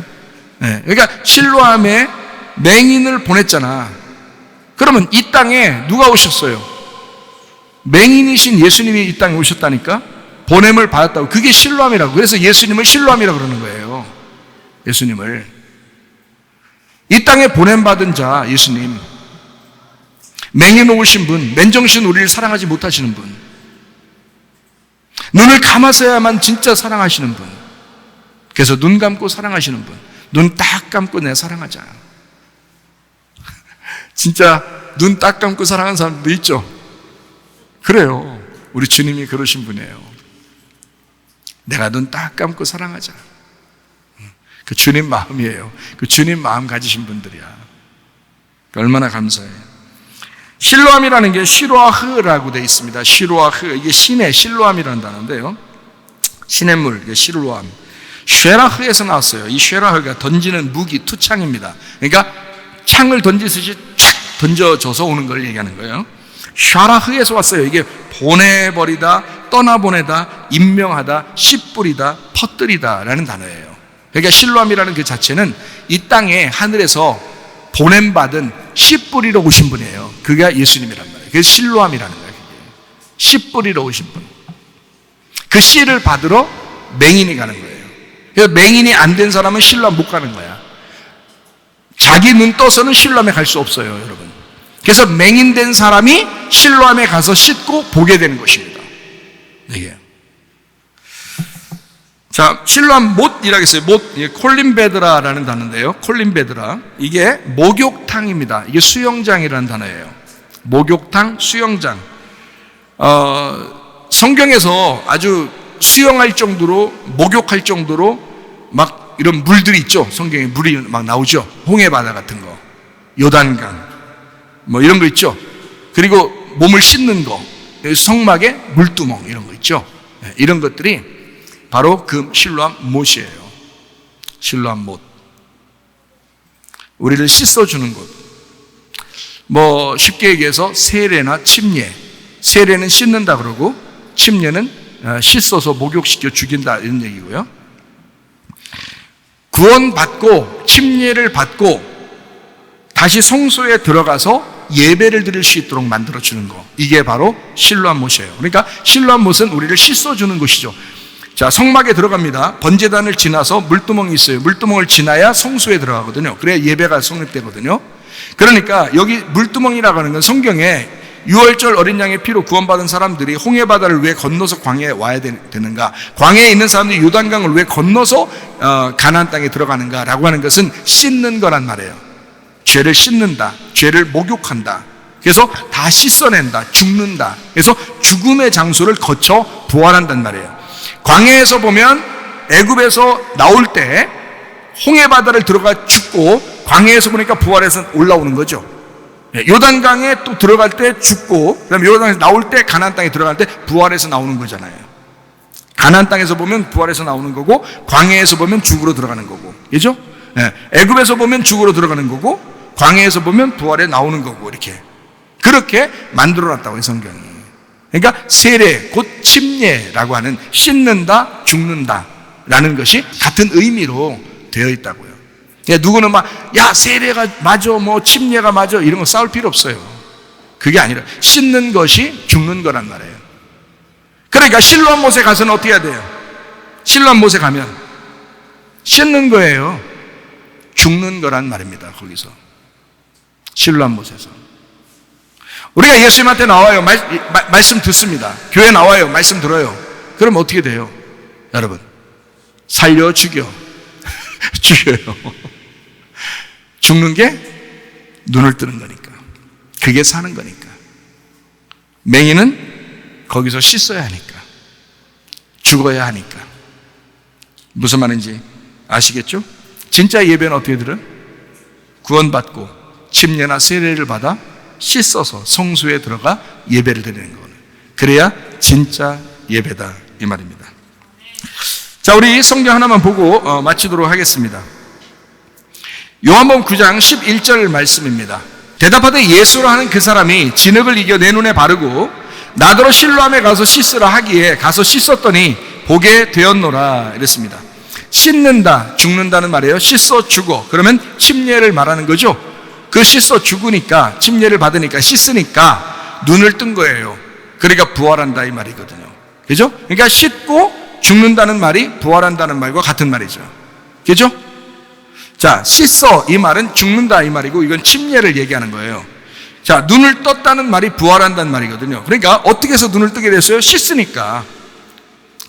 네. 그러니까 실로암에 맹인을 보냈잖아. 그러면 이 땅에 누가 오셨어요? 맹인이신 예수님이 이 땅에 오셨다니까? 보냄을 받았다고. 그게 실로암이라고. 그래서 예수님을 실로암이라고 그러는 거예요. 예수님을. 이 땅에 보냄받은 자, 예수님. 맹인 오신 분, 맨정신 우리를 사랑하지 못하시는 분, 눈을 감아서야만 진짜 사랑하시는 분, 그래서 눈 감고 사랑하시는 분, 눈 딱 감고 내 사랑하자. 진짜 눈 딱 감고 사랑하는 사람도 있죠. 그래요. 우리 주님이 그러신 분이에요. 내가 눈 딱 감고 사랑하자. 그 주님 마음이에요. 그 주님 마음 가지신 분들이야. 얼마나 감사해요. 실로암이라는 게 시로아흐라고 되어 있습니다. 시로아흐, 이게 신의 실로암이라는 단어인데요. 신의 물, 이게 시로암. 쉐라흐에서 나왔어요. 이 쉐라흐가 던지는 무기, 투창입니다. 그러니까 창을 던지듯이 촥 던져져서 오는 걸 얘기하는 거예요. 쉐라흐에서 왔어요. 이게 보내버리다, 떠나보내다, 임명하다, 씨뿌리다, 퍼뜨리다 라는 단어예요. 그러니까 실로암이라는 그 자체는 이 땅에 하늘에서 보냄받은 씨 뿌리러 오신 분이에요. 그게 예수님이란 말이에요. 그게 실로암이라는 거예요. 씨 뿌리러 오신 분. 그 씨를 받으러 맹인이 가는 거예요. 그래서 맹인이 안 된 사람은 실로암 못 가는 거야. 자기 눈 떠서는 실로암에 갈 수 없어요, 여러분. 그래서 맹인된 사람이 실로암에 가서 씻고 보게 되는 것입니다. 이게. 자, 실로암 못이라고 했어요. 못, 콜림베드라라는 단어인데요. 콜림베드라. 이게 목욕탕입니다. 이게 수영장이라는 단어예요. 목욕탕, 수영장. 성경에서 아주 수영할 정도로, 목욕할 정도로 막 이런 물들이 있죠. 성경에 물이 막 나오죠. 홍해바다 같은 거, 요단강, 뭐 이런 거 있죠. 그리고 몸을 씻는 거, 성막에 물두멍 이런 거 있죠. 이런 것들이 바로 그 실로암 못이에요. 실로암 못. 우리를 씻어주는 곳. 뭐 쉽게 얘기해서 세례나 침례. 세례는 씻는다 그러고 침례는 씻어서 목욕시켜 죽인다 이런 얘기고요. 구원받고 침례를 받고 다시 성소에 들어가서 예배를 드릴 수 있도록 만들어주는 거. 이게 바로 실로암 못이에요. 그러니까 실로암 못은 우리를 씻어주는 곳이죠. 자, 성막에 들어갑니다. 번제단을 지나서 물두멍이 있어요. 물두멍을 지나야 성소에 들어가거든요. 그래야 예배가 성립되거든요. 그러니까 여기 물두멍이라고 하는 건 성경에 유월절 어린 양의 피로 구원받은 사람들이 홍해바다를 왜 건너서 광야에 와야 되는가, 광야에 있는 사람들이 요단강을 왜 건너서 가나안 땅에 들어가는가 라고 하는 것은 씻는 거란 말이에요. 죄를 씻는다, 죄를 목욕한다, 그래서 다 씻어낸다, 죽는다. 그래서 죽음의 장소를 거쳐 부활한단 말이에요. 광야에서 보면 애굽에서 나올 때 홍해 바다를 들어가 죽고 광야에서 보니까 부활해서 올라오는 거죠. 요단강에 또 들어갈 때 죽고 그다음에 요단강에서 나올 때 가나안 땅에 들어갈 때 부활해서 나오는 거잖아요. 가나안 땅에서 보면 부활해서 나오는 거고 광야에서 보면 죽으로 들어가는 거고, 그죠? 애굽에서 보면 죽으로 들어가는 거고 광야에서 보면 부활해 나오는 거고, 이렇게 그렇게 만들어놨다고요, 성경이. 그러니까 세례 곧 침례라고 하는 씻는다, 죽는다라는 것이 같은 의미로 되어 있다고요. 누구는 막 야 세례가 맞아, 뭐 침례가 맞아, 이런 거 싸울 필요 없어요. 그게 아니라 씻는 것이 죽는 거란 말이에요. 그러니까 실로암 못에 가서는 어떻게 해야 돼요? 실로암 못에 가면 씻는 거예요. 죽는 거란 말입니다. 거기서 실로암 못에서 우리가 예수님한테 나와요. 말씀 듣습니다. 교회 나와요. 말씀 들어요. 그럼 어떻게 돼요? 여러분, 살려 죽여. 죽여요. 죽는 게 눈을 뜨는 거니까. 그게 사는 거니까. 맹인은 거기서 씻어야 하니까. 죽어야 하니까. 무슨 말인지 아시겠죠? 진짜 예배는 어떻게 들어요? 구원받고 침례나 세례를 받아 씻어서 성소에 들어가 예배를 드리는 거는, 그래야 진짜 예배다, 이 말입니다. 자, 우리 성경 하나만 보고 마치도록 하겠습니다. 요한복음 9장 11절 말씀입니다. 대답하되 예수라 하는 그 사람이 진흙을 이겨 내 눈에 바르고 나더러 실로암에 가서 씻으라 하기에 가서 씻었더니 보게 되었노라, 이랬습니다. 씻는다, 죽는다는 말이에요. 씻어 죽어, 그러면 침례를 말하는 거죠. 그 씻어 죽으니까, 침례를 받으니까, 씻으니까 눈을 뜬 거예요. 그러니까 부활한다, 이 말이거든요. 그죠? 그러니까 씻고 죽는다는 말이 부활한다는 말과 같은 말이죠. 그죠? 자, 씻어, 이 말은 죽는다, 이 말이고, 이건 침례를 얘기하는 거예요. 자, 눈을 떴다는 말이 부활한다는 말이거든요. 그러니까 어떻게 해서 눈을 뜨게 됐어요? 씻으니까,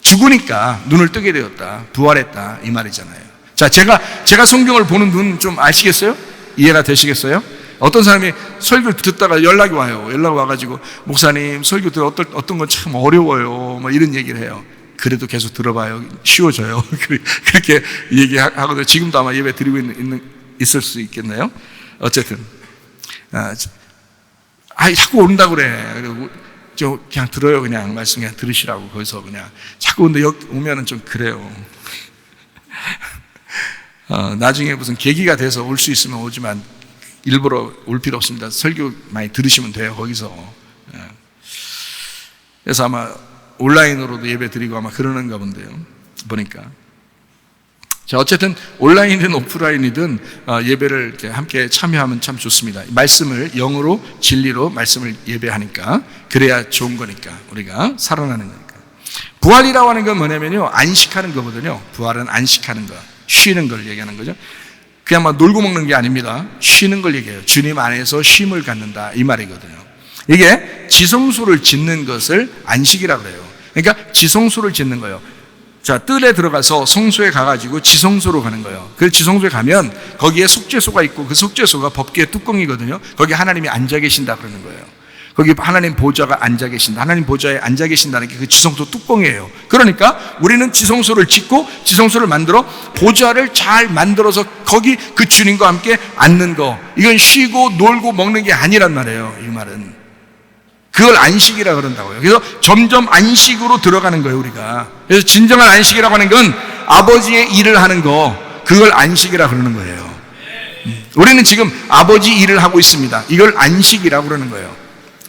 죽으니까 눈을 뜨게 되었다, 부활했다, 이 말이잖아요. 자, 제가 성경을 보는 눈 좀 아시겠어요? 이해가 되시겠어요? 어떤 사람이 설교를 듣다가 연락이 와요. 연락 와가지고, 목사님 설교 들어 어떤 건 참 어려워요, 뭐 이런 얘기를 해요. 그래도 계속 들어봐요. 쉬워져요. 그렇게 얘기하거든요. 지금도 아마 예배 드리고 있을 수 있겠네요. 어쨌든 자꾸 온다고 그래. 그리고 그냥 들어요. 그냥 말씀 그냥 들으시라고. 거기서 그냥 자꾸 근데 여기 오면은 좀 그래요. 나중에 무슨 계기가 돼서 올 수 있으면 오지만 일부러 올 필요 없습니다. 설교 많이 들으시면 돼요. 거기서. 그래서 아마 온라인으로도 예배 드리고 아마 그러는가 본데요, 보니까. 자, 어쨌든 온라인이든 오프라인이든 예배를 이렇게 함께 참여하면 참 좋습니다. 말씀을 영으로 진리로 말씀을 예배하니까, 그래야 좋은 거니까, 우리가 살아나는 거니까. 부활이라고 하는 건 뭐냐면요, 안식하는 거거든요. 부활은 안식하는 거, 쉬는 걸 얘기하는 거죠. 그냥 막 놀고 먹는 게 아닙니다. 쉬는 걸 얘기해요. 주님 안에서 쉼을 갖는다, 이 말이거든요. 이게 지성소를 짓는 것을 안식이라고 그래요. 그러니까 지성소를 짓는 거예요. 자, 뜰에 들어가서 성소에 가가지고 지성소로 가는 거예요. 그 지성소에 가면 거기에 속죄소가 있고, 그 속죄소가 법궤의 뚜껑이거든요. 거기 하나님이 앉아 계신다 그러는 거예요. 거기 하나님 보좌가 앉아 계신다. 하나님 보좌에 앉아 계신다는 게 그 지성소 뚜껑이에요. 그러니까 우리는 지성소를 짓고 지성소를 만들어 보좌를 잘 만들어서 거기 그 주님과 함께 앉는 거, 이건 쉬고 놀고 먹는 게 아니란 말이에요. 이 말은 그걸 안식이라 그런다고요. 그래서 점점 안식으로 들어가는 거예요, 우리가. 그래서 진정한 안식이라고 하는 건 아버지의 일을 하는 거, 그걸 안식이라 그러는 거예요. 우리는 지금 아버지 일을 하고 있습니다. 이걸 안식이라고 그러는 거예요.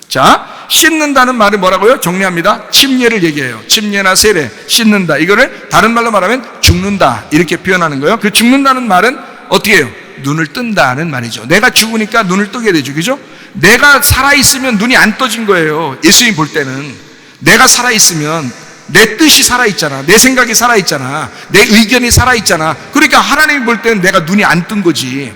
자, 씻는다는 말은 뭐라고요? 정리합니다. 침례를 얘기해요. 침례나 세례, 씻는다. 이거를 다른 말로 말하면 죽는다, 이렇게 표현하는 거예요. 그 죽는다는 말은 어떻게 해요? 눈을 뜬다는 말이죠. 내가 죽으니까 눈을 뜨게 되죠. 그죠? 내가 살아있으면 눈이 안 떠진 거예요. 예수님 볼 때는 내가 살아있으면 내 뜻이 살아있잖아, 내 생각이 살아있잖아, 내 의견이 살아있잖아. 그러니까 하나님이 볼 때는 내가 눈이 안 뜬 거지.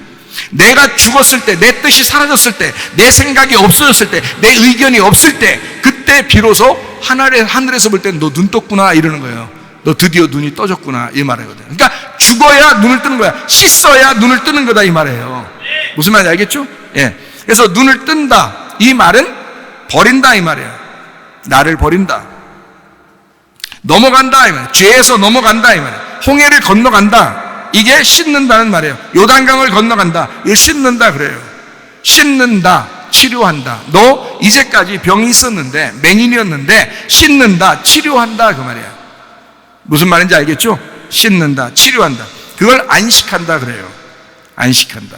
내가 죽었을 때, 내 뜻이 사라졌을 때, 내 생각이 없어졌을 때, 내 의견이 없을 때, 그때 비로소 하늘에서 볼 때는 너 눈 떴구나, 이러는 거예요. 너 드디어 눈이 떠졌구나, 이 말이거든요. 그러니까 죽어야 눈을 뜨는 거야. 씻어야 눈을 뜨는 거다, 이 말이에요. 무슨 말인지 알겠죠? 예. 그래서 눈을 뜬다, 이 말은 버린다 이 말이에요. 나를 버린다. 넘어간다 이 말이에요. 죄에서 넘어간다 이 말이에요. 홍해를 건너간다. 이게 씻는다는 말이에요. 요단강을 건너간다. 이거 씻는다 그래요. 씻는다, 치료한다. 너 이제까지 병이 있었는데, 맹인이었는데 씻는다, 치료한다 그 말이에요. 무슨 말인지 알겠죠? 씻는다, 치료한다. 그걸 안식한다 그래요. 안식한다.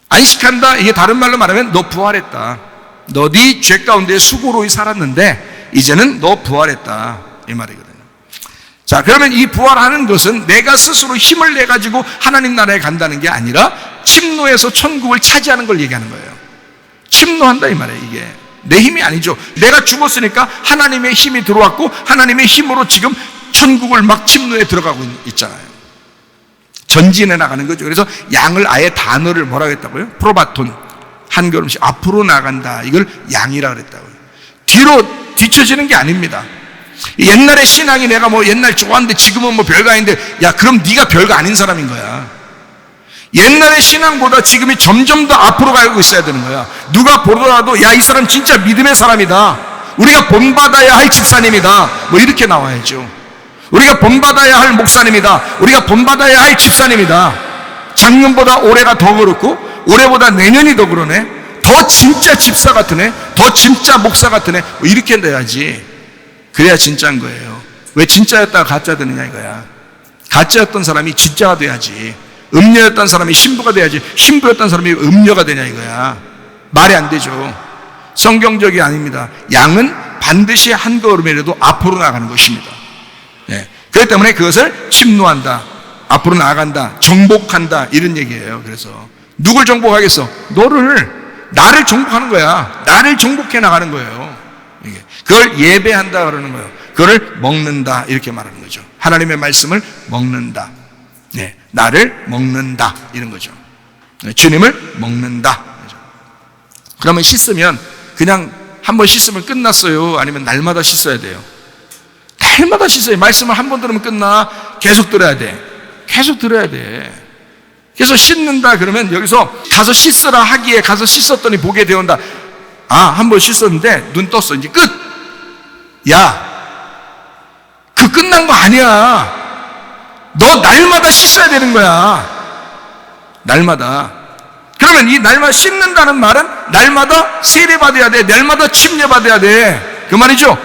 안식한다, 이게 다른 말로 말하면 너 부활했다. 너 네 죄 가운데 수고로 살았는데 이제는 너 부활했다 이 말이거든요. 자, 그러면 이 부활하는 것은 내가 스스로 힘을 내 가지고 하나님 나라에 간다는 게 아니라 침노에서 천국을 차지하는 걸 얘기하는 거예요. 침노한다 이 말이에요. 이게 내 힘이 아니죠. 내가 죽었으니까 하나님의 힘이 들어왔고 하나님의 힘으로 지금 천국을 막 침노에 들어가고 있잖아요. 전진해 나가는 거죠. 그래서 양을 아예 단어를 뭐라고 했다고요? 프로바톤. 한 걸음씩 앞으로 나간다. 이걸 양이라 그랬다고요. 뒤로 뒤처지는 게 아닙니다. 옛날에 신앙이 내가 뭐 옛날 좋았는데 지금은 뭐 별거 아닌데, 야 그럼 네가 별거 아닌 사람인 거야. 옛날의 신앙보다 지금이 점점 더 앞으로 가고 있어야 되는 거야. 누가 보더라도 야 이 사람 진짜 믿음의 사람이다. 우리가 본받아야 할 집사님이다. 뭐 이렇게 나와야죠. 우리가 본받아야 할 목사님이다. 우리가 본받아야 할 집사님이다. 작년보다 올해가 더 그렇고 올해보다 내년이 더 그러네. 더 진짜 집사 같은 애, 더 진짜 목사 같은 애, 뭐 이렇게 돼야지. 그래야 진짜인 거예요. 왜 진짜였다가 가짜 되느냐 이거야. 가짜였던 사람이 진짜가 돼야지. 음녀였던 사람이 신부가 돼야지. 신부였던 사람이 음녀가 되냐 이거야. 말이 안 되죠. 성경적이 아닙니다. 양은 반드시 한 걸음이라도 앞으로 나가는 것입니다. 네. 그렇기 때문에 그것을 침노한다, 앞으로 나아간다, 정복한다 이런 얘기예요. 그래서 누굴 정복하겠어? 나를 정복하는 거야. 나를 정복해 나가는 거예요. 이게. 그걸 예배한다 그러는 거예요. 그걸 먹는다 이렇게 말하는 거죠. 하나님의 말씀을 먹는다. 네, 나를 먹는다 이런 거죠. 네, 주님을 먹는다. 그러면 씻으면 그냥 한번 씻으면 끝났어요? 아니면 날마다 씻어야 돼요? 날마다 씻어요. 말씀을 한 번 들으면 끝나? 계속 들어야 돼. 계속 들어야 돼. 그래서 씻는다 그러면 여기서 가서 씻으라 하기에 가서 씻었더니 보게 되온다. 아, 한 번 씻었는데 눈 떴어. 이제 끝. 야, 그 끝난 거 아니야. 너 날마다 씻어야 되는 거야. 날마다. 그러면 이 날마다 씻는다는 말은 날마다 세례받아야 돼. 날마다 침례받아야 돼. 그 말이죠.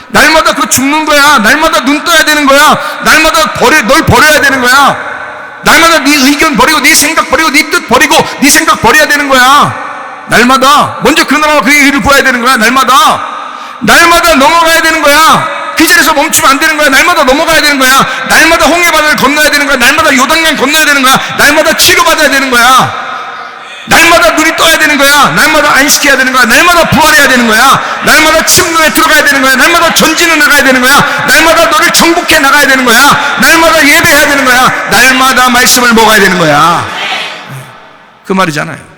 날마다 그거 죽는 거야. 날마다 눈 떠야 되는 거야. 날마다 널 버려야 되는 거야. 날마다 네 의견 버리고 네 생각 버리고 네 뜻 버리고 네 생각 버려야 되는 거야. 날마다 먼저 그 나라와 그의 일을 구해야 되는 거야. 날마다 넘어가야 되는 거야. 그 자리에서 멈추면 안 되는 거야. 날마다 넘어가야 되는 거야. 날마다 홍해바다를 건너야 되는 거야. 날마다 요단강 건너야 되는 거야. 날마다 치료받아야 되는 거야. 날마다 눈이 떠야 되는 거야. 날마다 안식해야 되는 거야. 날마다 부활해야 되는 거야. 날마다 침노에 들어가야 되는 거야. 날마다 전진해 나가야 되는 거야. 날마다 너를 정복해 나가야 되는 거야. 날마다 예배해야 되는 거야. 날마다 말씀을 먹어야 되는 거야. 그 말이잖아요.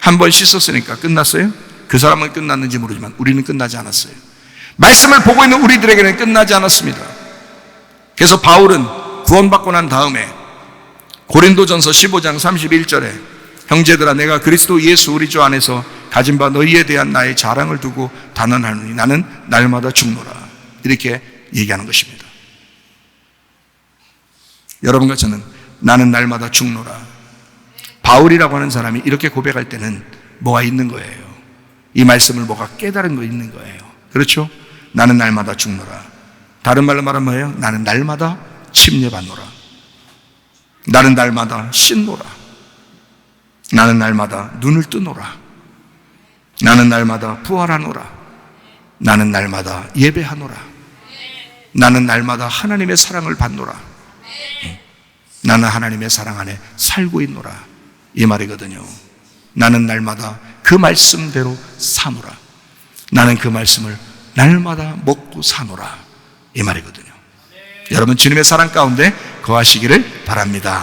한 번 씻었으니까 끝났어요? 그 사람은 끝났는지 모르지만 우리는 끝나지 않았어요. 말씀을 보고 있는 우리들에게는 끝나지 않았습니다. 그래서 바울은 구원받고 난 다음에 고린도전서 15장 31절에 형제들아 내가 그리스도 예수 우리 주 안에서 가진 바 너희에 대한 나의 자랑을 두고 단언하노니 나는 날마다 죽노라 이렇게 얘기하는 것입니다. 여러분과 저는 나는 날마다 죽노라. 바울이라고 하는 사람이 이렇게 고백할 때는 뭐가 있는 거예요. 이 말씀을 뭐가 깨달은 거 있는 거예요. 그렇죠? 나는 날마다 죽노라. 다른 말로 말하면 뭐예요? 나는 날마다 침례받노라. 나는 날마다 씻노라. 나는 날마다 눈을 뜨노라. 나는 날마다 부활하노라. 나는 날마다 예배하노라. 나는 날마다 하나님의 사랑을 받노라. 나는 하나님의 사랑 안에 살고 있노라. 이 말이거든요. 나는 날마다 그 말씀대로 사노라. 나는 그 말씀을 날마다 먹고 사노라. 이 말이거든요. 여러분 주님의 사랑 가운데 거하시기를 바랍니다.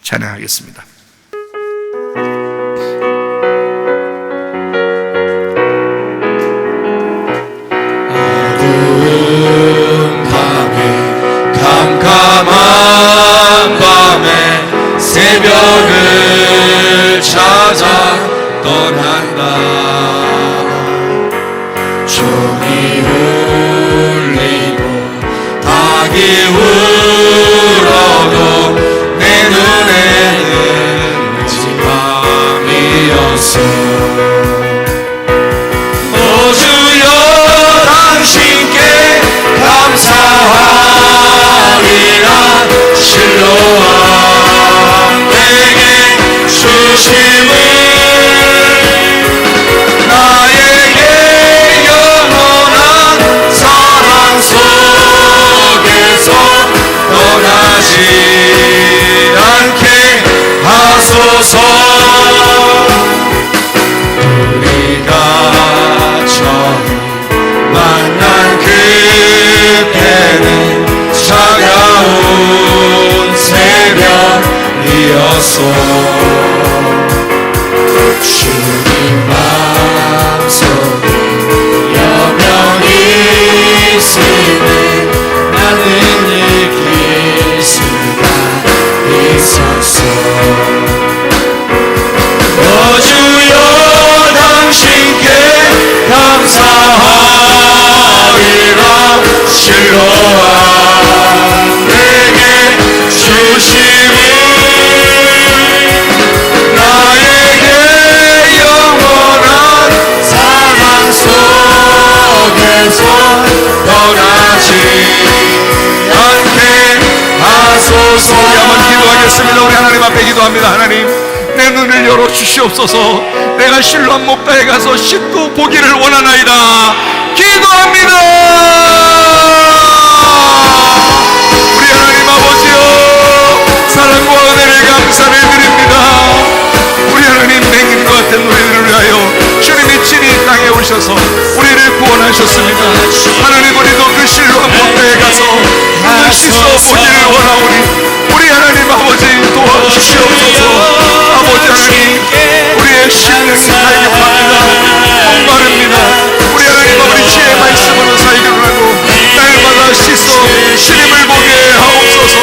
찬양하겠습니다. 캄캄한 밤에 새벽을 찾아 떠난다. 종이 울리고 닭이 울어도 내 눈에는 오직 밤이었어. 오 주여 당신께 감사하리라. 실로암 내게 주심을 나에게 영원한 사랑 속에서 떠나지 않게 하소서. 우리가 처음 만난 그때는 차가운 새벽이었어. 주님 마음속에 여명이 있으니 나는 이길 수가 있었어. 오 주여 당신께 감사하리라. 실로암 내게 주심을 나에게 영원한 사랑 속에서 떠나지 않게 하소서. 우리 한번 기도하겠습니다. 우리 하나님 앞에 기도합니다. 하나님, 내 눈을 열어 주시옵소서. 내가 실로암 목가에 가서 씻고 보기를 원하나이다. 기도합니다. 우리 하나님 아버지여, 사랑과 은혜를 감사를 드립니다. 우리 하나님, 맹인과 같은 노래를 위하여 주님이 친히 땅에 오셔서 우리를 구원하셨습니다. 하나님, 우리도 그 실로암 목가에 가서 눈을 씻어 보기를 원하오니 우리 하나님 아버지 도와주시옵소서. 아버지 하나님, 우리의 심령이 살게 합니다. 목마릅니다. 우리 하나님 아버지, 주의 말씀으로 살기를 하고 날마다 씻어 주님을 보게 하옵소서.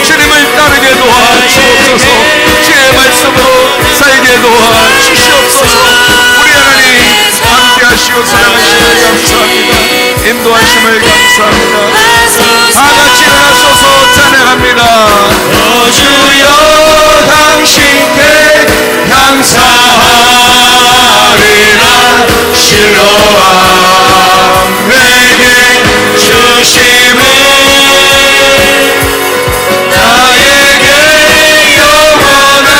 주님을 따르게 도와주옵소서. 주의 말씀으로 살게 도와주시옵소서. 우리 하나님 함께 하시고 사랑하심을 감사합니다. 인도하심을 감사합니다. 다 같이 일어나셔서 찬양합니다. 오 주여 당신께 감사하리라. 실로암 내게 주심을 나에게 영원한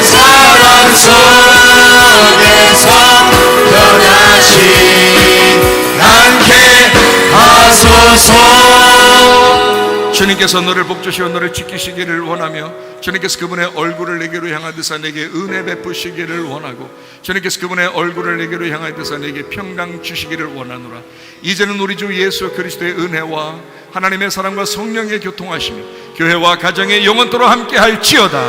사랑 속에서 떠나지 않게 하소서. 주님께서 너를 복주시고 너를 지키시기를 원하며 주님께서 그분의 얼굴을 내게로 향하듯이 내게 은혜 베푸시기를 원하고 주님께서 그분의 얼굴을 내게로 향하듯이 내게 평강 주시기를 원하노라. 이제는 우리 주 예수 그리스도의 은혜와 하나님의 사랑과 성령의 교통하심이 교회와 가정에 영원토록 함께 할지어다.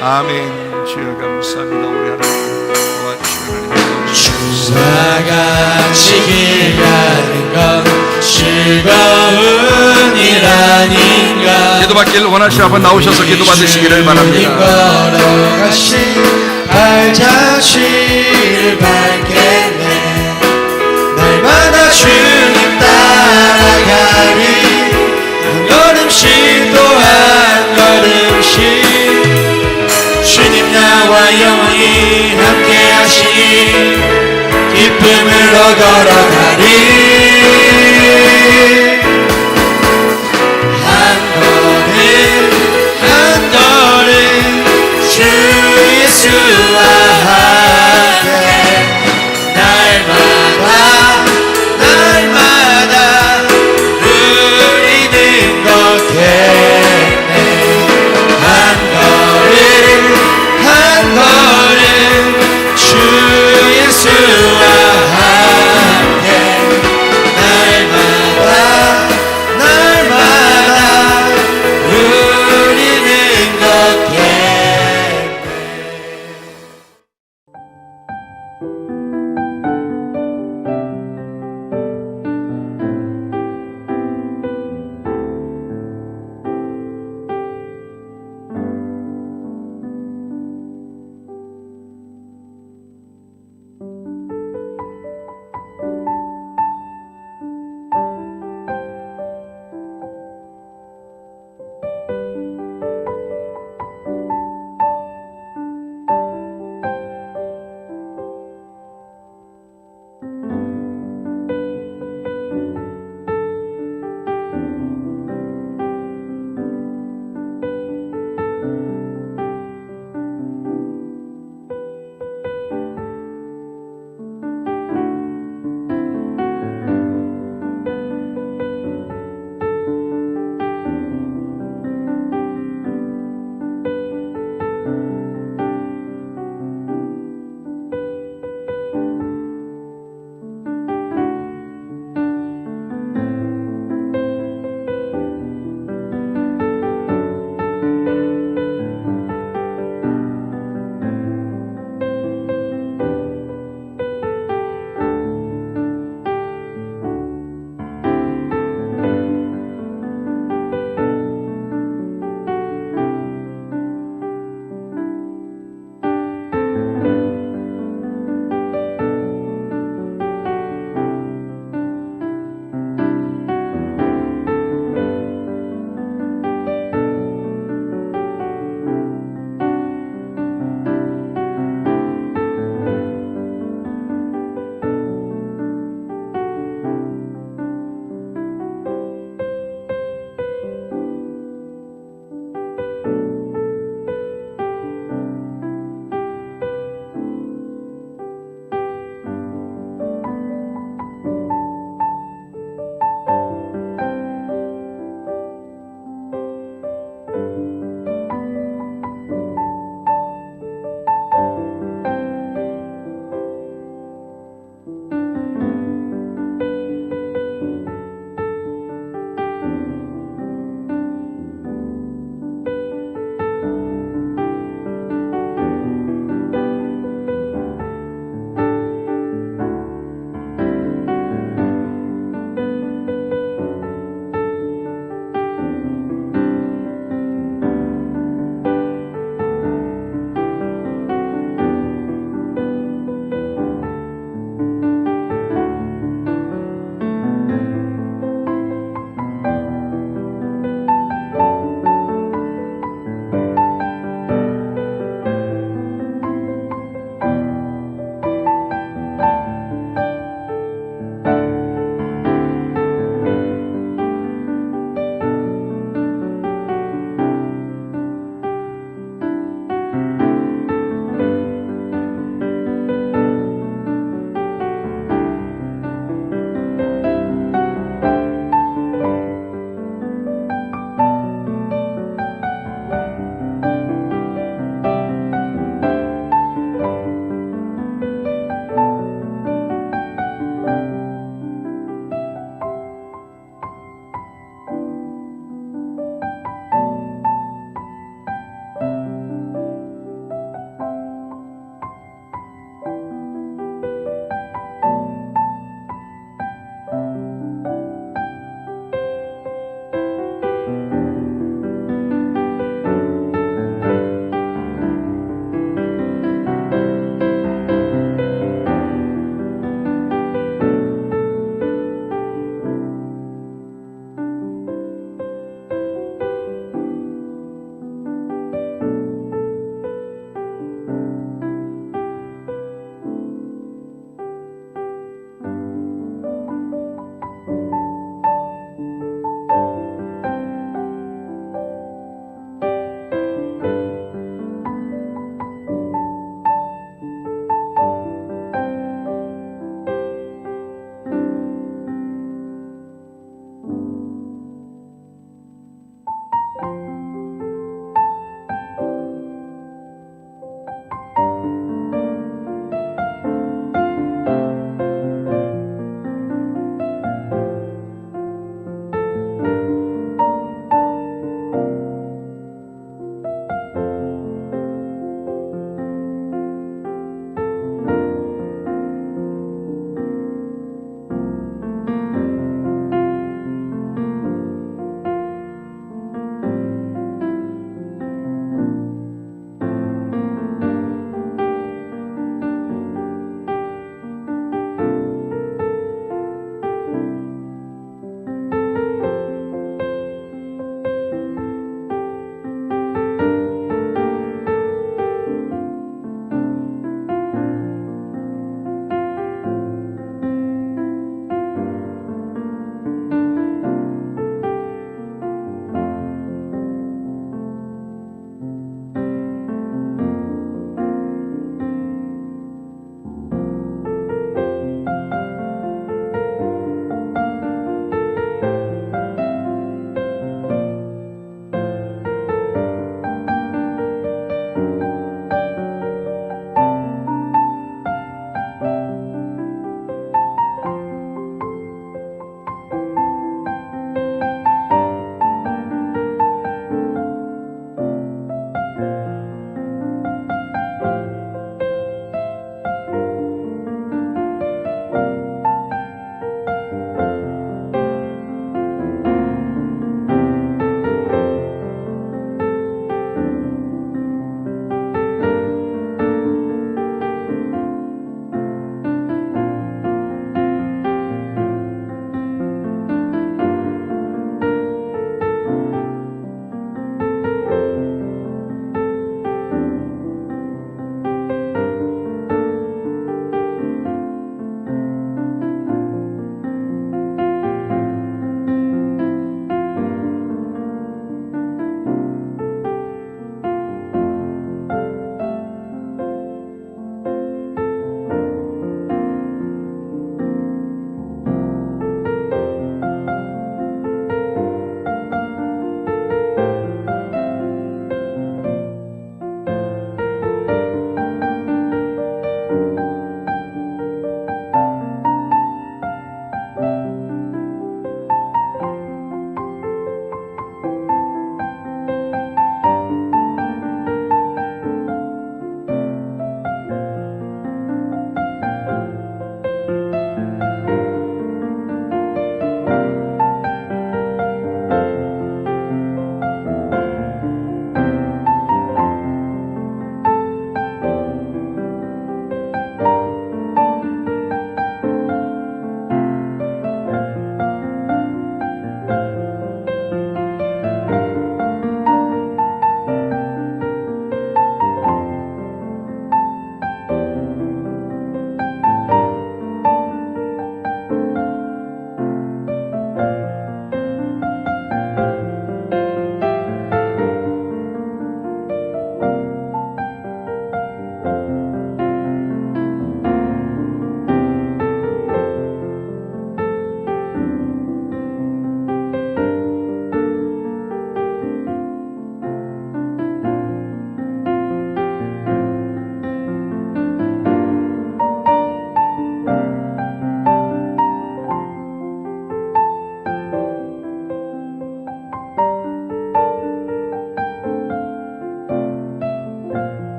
아멘. 주여 감사합니다. 우리 하나님 도와주시면 주사같이 길 가는 건 즐거운 일 아닌가. 기도받기를 원하시는 한번 나오셔서 기도받으시기를 바랍니다. 걸어가신 발자취를 밟겠네. 날마다 주님 따라가리. 한 걸음씩 또 한 걸음씩 주님 나와 영원히 함께 하시니 기쁨으로 걸어가리.